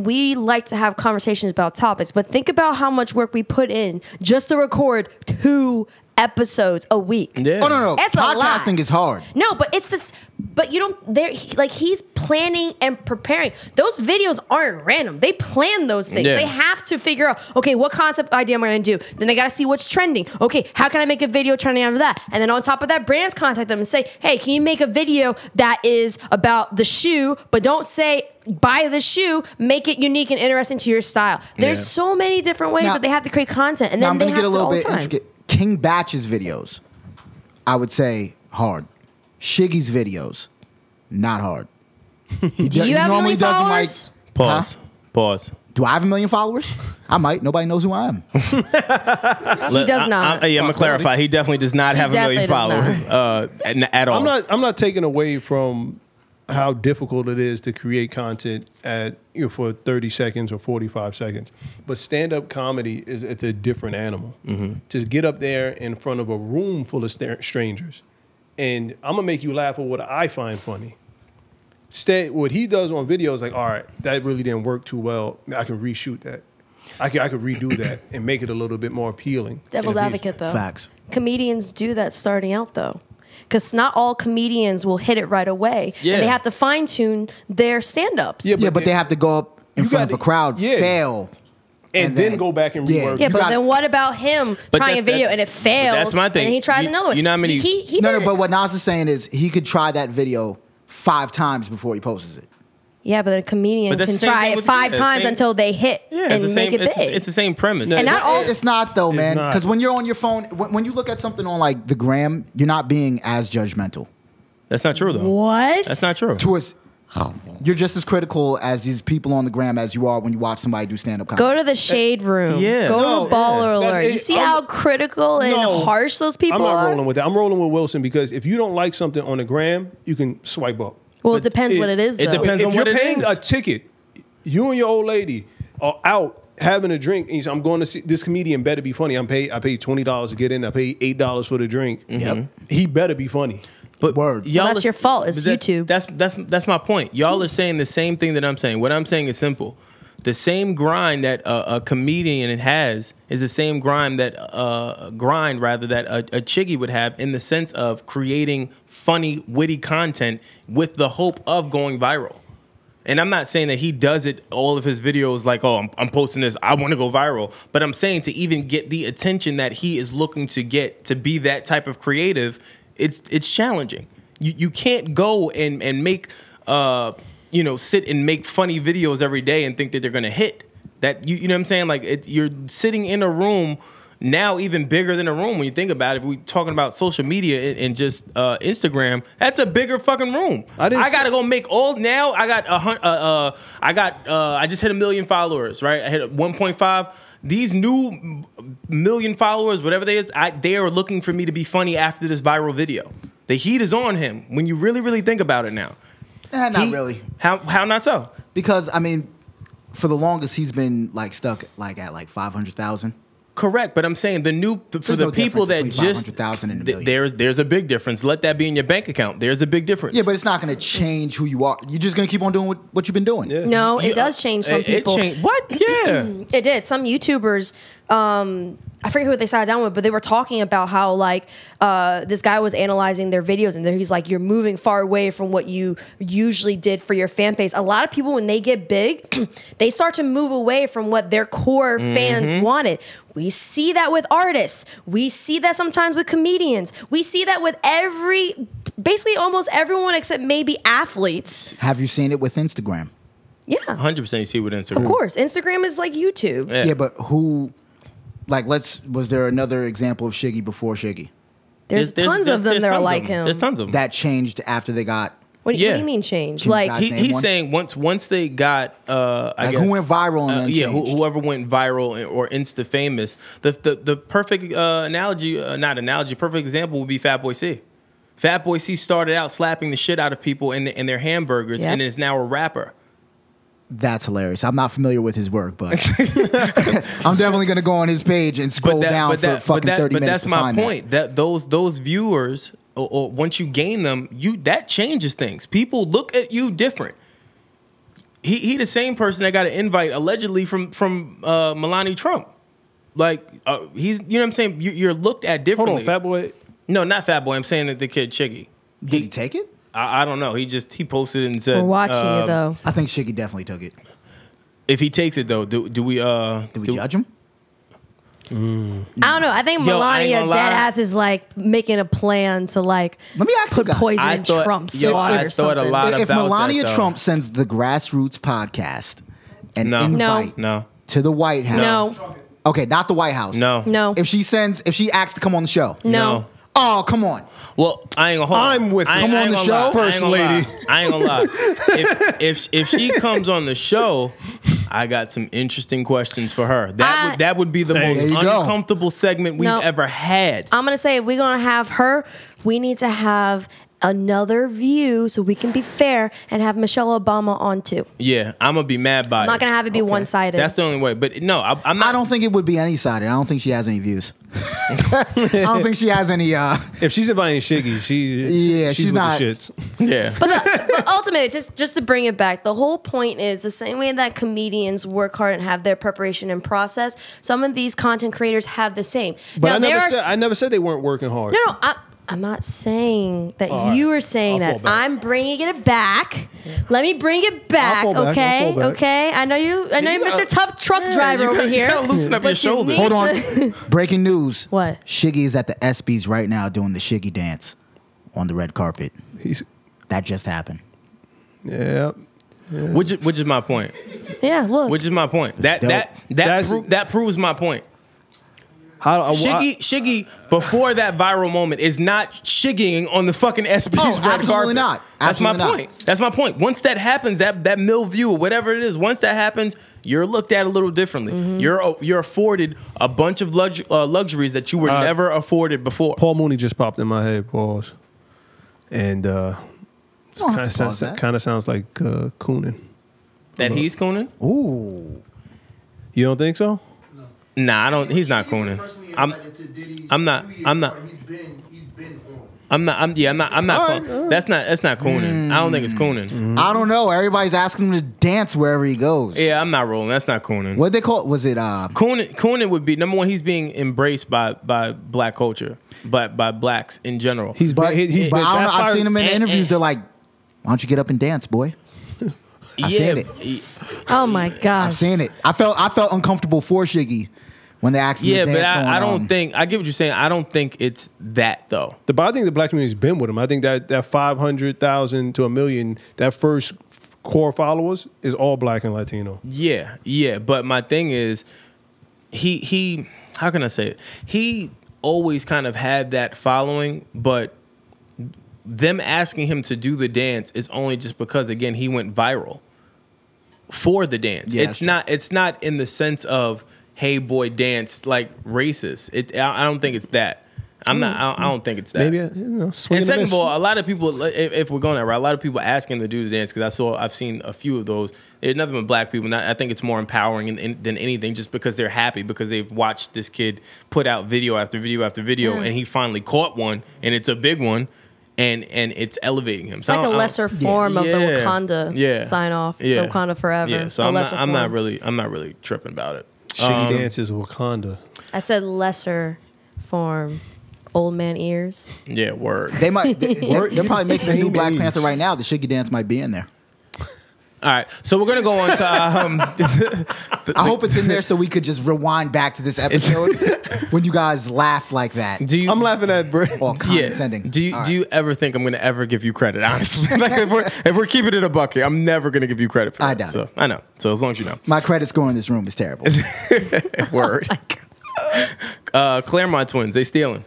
we like to have conversations about topics. But think about how much work we put in just to record 2 episodes a week. Yeah. Oh no, It's a lot. podcasting is hard. No, but it's this. But you don't. He's planning and preparing. Those videos aren't random. They plan those things. Yeah. They have to figure out. Okay, what concept idea am I going to do? Then they got to see what's trending. Okay, how can I make a video trending out of that? And then on top of that, brands contact them and say, "Hey, can you make a video that is about the shoe, but don't say." Buy the shoe, make it unique and interesting to your style. There's Yeah. so many different ways Now- that they have to create content, and Now then I'm they gonna have get a to little all the bit time. intricate. King Batch's videos, I would say hard. Shiggy's videos, not hard. He Do you have a normally million doesn't followers? Pause. Huh? Pause. Do I have 1 million followers? I might. Nobody knows who I am. He does not. I'm gonna clarify. He definitely does not have 1 million definitely followers at all. I'm not taking away from how difficult it is to create content at for 30 seconds or 45 seconds, but stand-up comedy it's a different animal. To get up there in front of a room full of strangers, and I'm gonna make you laugh at what I find funny. What he does on videos, like, all right, that really didn't work too well. I can reshoot that. I could redo that and make it a little bit more appealing. Devil's advocate, though. Facts. Comedians do that starting out, though. Because not all comedians will hit it right away. Yeah. And they have to fine tune their stand ups. Yeah, but they have to go up in You front of gotta- a crowd, yeah. fail, and then go back and Yeah. rework. Yeah, You but got- then what about him But trying a that- video and it fails? that's my thing. And he tries You- another one. you know how many- He No, did no, but it. what Naz is saying is he could try that video 5 times before he posts it. Yeah, but a comedian But that's can the same try thing it with 5 the times same- until they hit Yeah, and it's the make same. it big. It's the same premise. And not all. It's not though, man. not. Because when you're on your phone, when you look at something on like the gram, you're not being as judgmental. That's not true though. What? That's not true. To us, you're just as critical as these people on the gram as you are when you watch somebody do stand up comedy. Go to the shade room. Yeah. Go No, to Baller yeah. Alert. You see how critical and No. harsh those people I'm not are? rolling with that. I'm rolling with Wilson because if you don't like something on the gram, you can swipe up. Well, it depends what it is, it though. depends if on you're what it paying is. a ticket, you and your old lady are out having a drink, and you say, I'm going to see this comedian better be funny. I paid $20 to get in. I paid $8 for the drink. Yep. He better be funny. But Word. y'all That's is- your fault. It's but YouTube. That's my point. Y'all are saying the same thing that I'm saying. What I'm saying is simple. The same grind that a comedian has is the same grind that a Shiggy would have in the sense of creating funny, witty content with the hope of going viral. And I'm not saying that he does it, all of his videos, like, oh, I'm posting this, I want to go viral. But I'm saying to even get the attention that he is looking to get to be that type of creative, it's challenging. You can't go and make, sit and make funny videos every day and think that they're going to hit. That you know what I'm saying? Like you're sitting in a room now even bigger than a room when you think about it. If we're talking about social media and just Instagram, that's a bigger fucking room. I gotta go make all now. I just hit 1 million followers, right? I hit 1.5. These new million followers, whatever they is, they are looking for me to be funny after this viral video. The heat is on him when you really, really think about it now. Not really. How not so? Because I mean, for the longest he's been like stuck like at like 500,000. Correct, but I'm saying for the people that just there's a big difference. Let that be in your bank account. There's a big difference. Yeah, but it's not going to change who you are. You're just going to keep on doing what you've been doing. Yeah. No, it does change some people. What? Yeah, it did. Some YouTubers. I forget who they sat down with, but they were talking about how like this guy was analyzing their videos, and he's like, "You're moving far away from what you usually did for your fan base." A lot of people, when they get big, they start to move away from what their core fans wanted. We see that with artists. We see that sometimes with comedians. We see that with basically almost everyone except maybe athletes. Have you seen it with Instagram? Yeah, 100%. You see it with Instagram. Of course, Instagram is like YouTube. Yeah, but who? Like, was there another example of Shiggy before Shiggy? There's tons of them that are like him. There's tons of them. That changed after they got... What do you mean change? Like he's saying once they got I guess who went viral and then whoever went viral or insta famous. The perfect perfect example would be Fatboy C. Fatboy C started out slapping the shit out of people in their hamburgers and is now a rapper. That's hilarious. I'm not familiar with his work, but I'm definitely going to go on his page and scroll down for fucking 30 minutes. But that's my point. That those viewers, or once you gain them, that changes things. People look at you different. He the same person that got an invite allegedly from Melania Trump. Like he's, you know what I'm saying? You're looked at differently. Hold on, Fatboy. No, not Fatboy. I'm saying that the kid Shiggy. Did he take it? I don't know. He posted it and said, "We're watching you though." I think Shiggy definitely took it. If he takes it though, do we judge him? I don't know. I think Melania deadass is like making a plan to like let me ask put poison in Trump's water or something. If Melania Trump sends the Grassroots podcast an invite to the White House, okay, not the White House, no. If she asks to come on the show, no. Oh, come on. Well, I ain't gonna hold. I'm with come on the show, First Lady. I ain't gonna lie. If she comes on the show, I got some interesting questions for her. That would be the most uncomfortable segment we've ever had. I'm gonna say if we're gonna have her, we need to have another view so we can be fair and have Michelle Obama on too. Yeah, I'm gonna be mad by it. I'm not gonna have it be one-sided. That's the only way. But no, I'm not. I don't think it would be any-sided. I don't think she has any views. I don't think she has any. If she's inviting Shiggy, she's not. The shits. Yeah. But ultimately, just to bring it back, the whole point is the same way that comedians work hard and have their preparation and process. Some of these content creators have the same. But now, I never said they weren't working hard. No, I'm not saying that you were saying that. I'm bringing it back. Let me bring it back, okay? Okay. I know you, Mr. Tough Truck Driver over here. Loosen up your shoulders. Hold on. Breaking news. What? Shiggy is at the ESPYs right now doing the Shiggy dance on the red carpet. That just happened. Yeah. Which is my point. Yeah. Look. Which is my point. That proves my point. Shiggy, before that viral moment, is not shiggying on the fucking SP's red carpet. Not. That's my point. That's my point. Once that happens, that mill view or whatever it is, once that happens, you're looked at a little differently. Mm-hmm. You're afforded a bunch of luxuries that you were never afforded before. Paul Mooney just popped in my head, pause. And kind of sounds like cooning. That he's cooning? Ooh. You don't think so? Nah, I don't. He's not cooning. I'm not. That's not cooning. I don't think it's cooning. I don't know. Everybody's asking him to dance wherever he goes. Yeah, I'm not rolling. That's not cooning. What they call it? Was it Cooning would be number one. He's being embraced by black culture, by blacks in general. I don't know. I've seen him in interviews. They're like, "Why don't you get up and dance, boy?" I've seen it. Oh my gosh. I've seen it. I felt uncomfortable for Shiggy when they asked me to dance. Yeah, but I don't think, I get what you're saying. I don't think it's that though. But I think the black community's been with him. I think that 500,000 to 1 million, that first core followers is all black and Latino. Yeah. But my thing is, he how can I say it? He always kind of had that following, but them asking him to do the dance is only just because, again, he went viral for the dance. Yeah, it's not in the sense of, hey boy, dance, like racist. I don't think it's that. I'm not. I don't think it's that. Maybe and second of all, a lot of people, if we're going that route, a lot of people asking to do the dance because I've seen a few of those. It's nothing but black people. I think it's more empowering than anything, just because they're happy because they've watched this kid put out video after video after video, and he finally caught one, and it's a big one, and it's elevating him. It's like a lesser form of the Wakanda sign off. Yeah. Wakanda forever. Yeah. So I'm not really tripping about it. Shiggy dance is Wakanda. I said lesser form. Old man ears. Yeah, word. They're probably making a new Black Panther right now. The Shiggy dance might be in there. All right, so we're gonna go on to. I hope it's in there so we could just rewind back to this episode when you guys laughed like that. I'm laughing at Brett. Or condescending. Do you ever think I'm gonna ever give you credit? Honestly, like if we're keeping it a bucket, I'm never gonna give you credit for that. I doubt it. I know. So as long as you know, my credit score in this room is terrible. Word. Claremont twins, they stealing.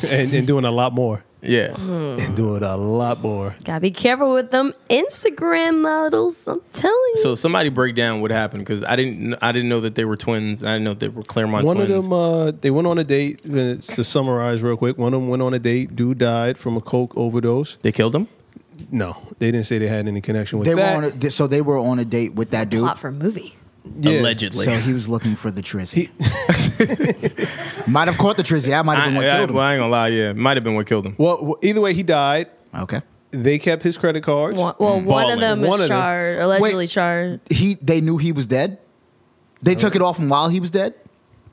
And doing a lot more. Yeah. And doing a lot more. Gotta be careful with them Instagram models. I'm telling you. So somebody break down what happened, because I didn't know that they were twins. I didn't know they were Claremont twins. One of them, they went on a date. To summarize real quick, one of them went on a date. Dude died from a coke overdose. They killed him? No, they didn't say they had any connection with that. So they were on a date with that dude? Plot for a movie. Yeah. Allegedly. So he was looking for the trizzy. Might have caught the trizzy. That might have been what killed him. Well, I ain't gonna lie, yeah. Might have been what killed him. Well, either way, he died. Okay. They kept his credit cards. One of them was charged, allegedly charged. They knew he was dead? They took it off him while he was dead?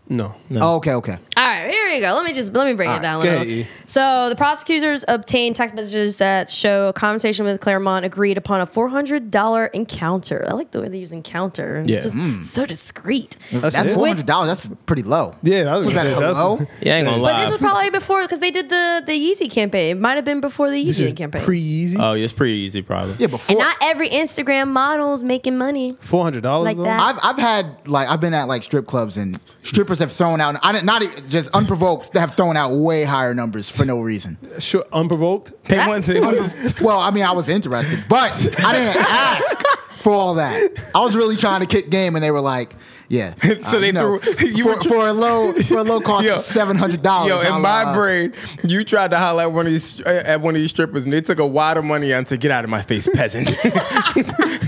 No. Oh, okay. All right, here we go. Let me break it down a little. Okay. So the prosecutors obtained text messages that show a conversation with Claremont agreed upon a $400 encounter. I like the way they use encounter. Yeah. Just so discreet. That's $400. That's pretty low. Yeah, was that low? Yeah, I ain't gonna lie. But this was probably before, because they did the Yeezy campaign. It might have been before the Yeezy campaign. Pre-Yeezy? Oh, yeah, it's pretty easy, probably. Yeah, before. And not every Instagram model's making money. $400 like though? that. I've been at like strip clubs, and strippers have thrown out, not even just unprovoked, they have thrown out way higher numbers for no reason. Sure, unprovoked? Well, I mean, I was interested, but I didn't ask for all that. I was really trying to kick game, and they were like, "Yeah." So they threw for a low cost of $700. Yo, in my brain, you tried to holler at one of these strippers, and they took a wad of money and to get out of my face, peasant.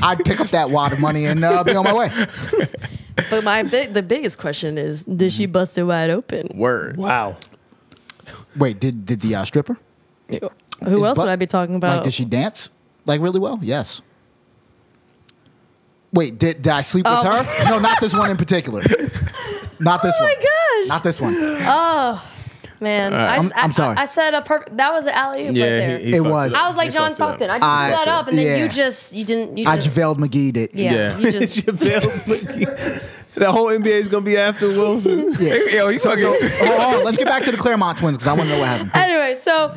I'd pick up that wad of money and be on my way. But the biggest question is, did she bust it wide open? Word. Wow. Wait, did the stripper? Who else would I be talking about? Like, did she dance like really well? Yes. Wait, did I sleep with her? No, not this one in particular. Not this one. Oh my gosh. Not this one. Oh. Man, right. I'm sorry. I said a perfect. That was an alley-oop right there. It was. I was like John Stockton. I just blew that up, and then you didn't. I JaVale McGee'd it. Yeah. You just. JaVale McGee. The whole NBA is gonna be after Wilson. Yeah. Yo, he's talking. Hold on, let's get back to the Claremont twins, because I want to know what happened. Anyway, so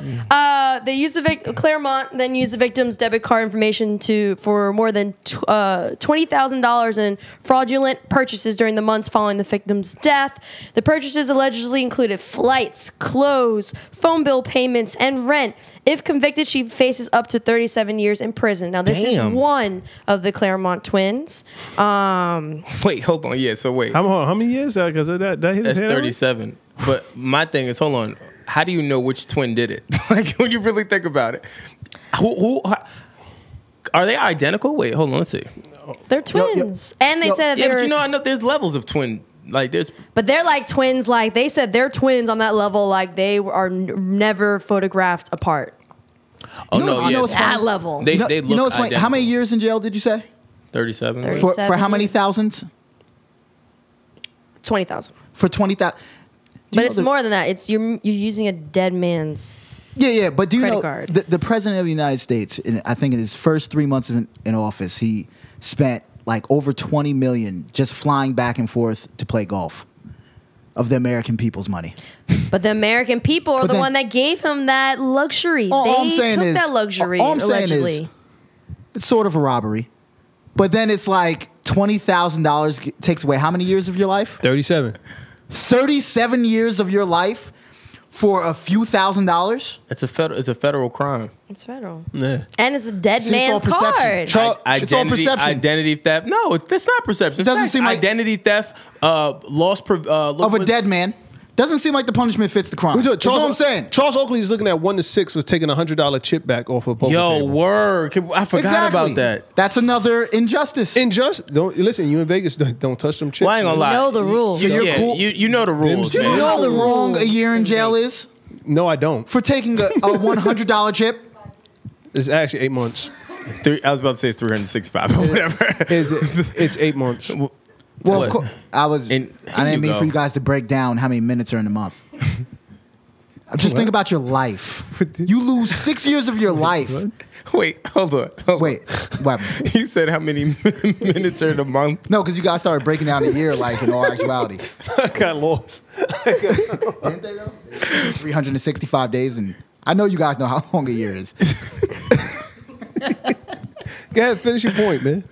they used Claremont then used the victim's debit card information for more than $20,000 in fraudulent purchases during the months following the victim's death. The purchases allegedly included flights, clothes, phone bill payments, and rent. If convicted, she faces up to 37 years in prison. Now, this is one of the Claremont twins. Wait, hold on. Yeah, so wait. How many years? Because that hit his That's head 37. But my thing is, hold on. How do you know which twin did it? Like, when you really think about it, who are they identical? Wait, hold on. Let's see. They're twins, and they said but I know there's levels of twin. Like there's, but they're like twins. Like they said, they're twins on that level. Like they are never photographed apart. Oh no, yeah, that level. They look what's funny? How many years in jail did you say? 37. For how many thousands? 20,000. For 20,000. But it's more than that. It's you're using a dead man's. Yeah. But do you know card. The president of the United States? I think in his first 3 months in office, he spent like over $20 million just flying back and forth to play golf of the American people's money. But the American people are the one that gave him that luxury. All I'm saying took is, that luxury. All I'm allegedly. saying is, it's sort of a robbery. But then it's like $20,000 takes away how many years of your life? 37. 37 years of your life for a few $1,000s? It's a federal crime. It's federal. Yeah. And it's a dead man's card. It's all perception. Identity theft. No, that's not perception. It doesn't seem like identity theft. Loss of a dead man. Doesn't seem like the punishment fits the crime. That's what I'm saying. Charles Oakley is looking at 1 to 6 was taking $100 chip back off a poker table. Word. I forgot about that. That's another injustice. Don't listen. You in Vegas? Don't touch them chips. Well, I ain't gonna lie. You know the rules. So you're cool. You know the rules. Do you know how long a year in jail is? No, I don't. For taking a $100 chip? It's actually 8 months. I was about to say 365 or whatever. It's 8 months. Well, of course, I didn't mean for you guys to break down how many minutes are in a month. Just think about your life. You lose 6 years of your life. Wait, hold on. Wait, what? He said how many minutes are in a month? No, because you guys started breaking down the year like in all actuality. I got lost. Didn't they though? 365 days, and I know you guys know how long a year is. Go ahead, finish your point, man.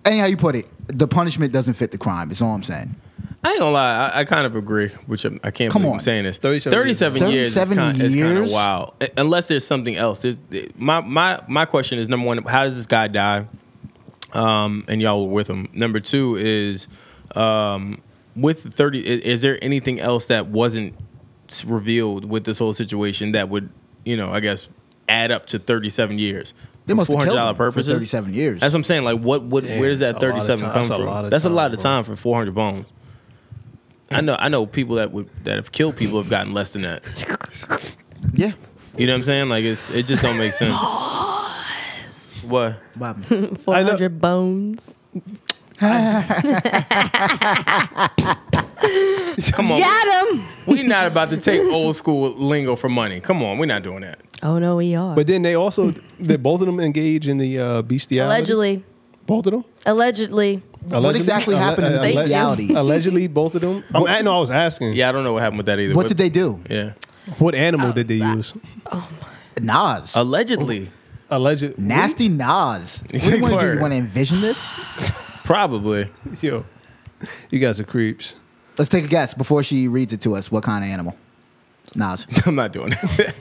Anyhow you put it, the punishment doesn't fit the crime. Is all I'm saying. I ain't gonna lie, I kind of agree, which I can't believe I'm saying this. 37 years is kind of wild. Unless there's something else. My question is, number one, how does this guy die? And y'all were with him. Number two is, with the 30, is there anything else that wasn't revealed with this whole situation that would, I guess, add up to 37 years? They must have killed him purposes? for 37 years. That's what I'm saying. Like, where does that 37 come from? That's a lot of time for 400 bones. I know people that have killed people have gotten less than that. Yeah. You know what I'm saying? Like, it just don't make sense. What? 400 bones. Come on. Got him. We not about to take old school lingo for money. Come on, we're not doing that. Oh no, we are. But then both of them engaged in the bestiality. Allegedly. Both of them. Allegedly. What exactly happened in the bestiality? Allegedly, both of them. I was asking. Yeah, I don't know what happened with that either. What did they do? Yeah. What animal did they use? Nas. Allegedly. Alleged. Nasty Nas. What do you want to do? You want to envision this? Probably. Yo, you guys are creeps. Let's take a guess before she reads it to us. What kind of animal? Nas. I'm not doing it.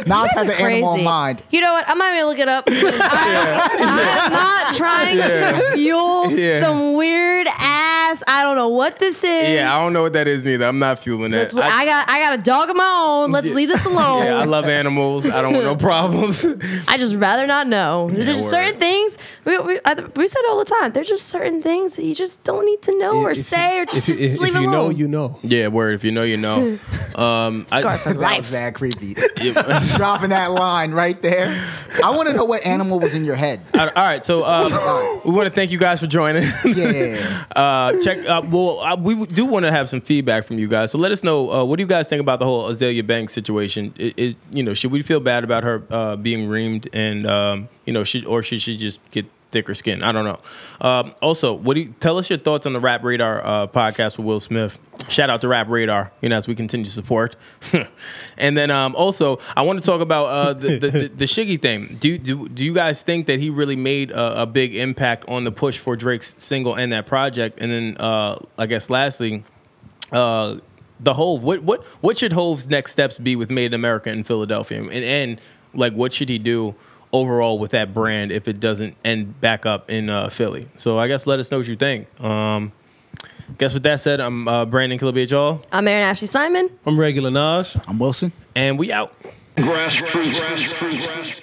Nas has an animal in mind. You know what? I'm not even look it up. I'm not trying to fuel some weird ass. I don't know what this is. Yeah, I don't know what that is neither. I'm not fueling that. I got a dog of my own. Let's leave this alone. Yeah, I love animals. I don't want no problems. I just rather not know. Yeah, There's just certain things we said all the time. There's just certain things that you just don't need to know or say or just leave it alone. If you know, you know. Yeah, word. If you know, you know. Scar for That life. was that creepy. Dropping that line right there. I want to know what animal was in your head. All right, so we want to thank you guys for joining. Yeah. We do want to have some feedback from you guys. So let us know, what do you guys think about the whole Azealia Banks situation? Should we feel bad about her being reamed, and should she just get thicker skin? I don't know. Also, tell us your thoughts on the Rap Radar podcast with Will Smith. Shout out to Rap Radar, as we continue to support. And then also, I want to talk about the Shiggy thing. Do you guys think that he really made a big impact on the push for Drake's single and that project? And then I guess lastly, the Hove. What should Hove's next steps be with Made in America in Philadelphia? And like, what should he do overall with that brand if it doesn't end back up in Philly? So I guess let us know what you think. Guess with that said, I'm Brandon Killabh, y'all. I'm Erin Ashley Simon. I'm Regular Naz. I'm Wylson. And we out. Grassroots.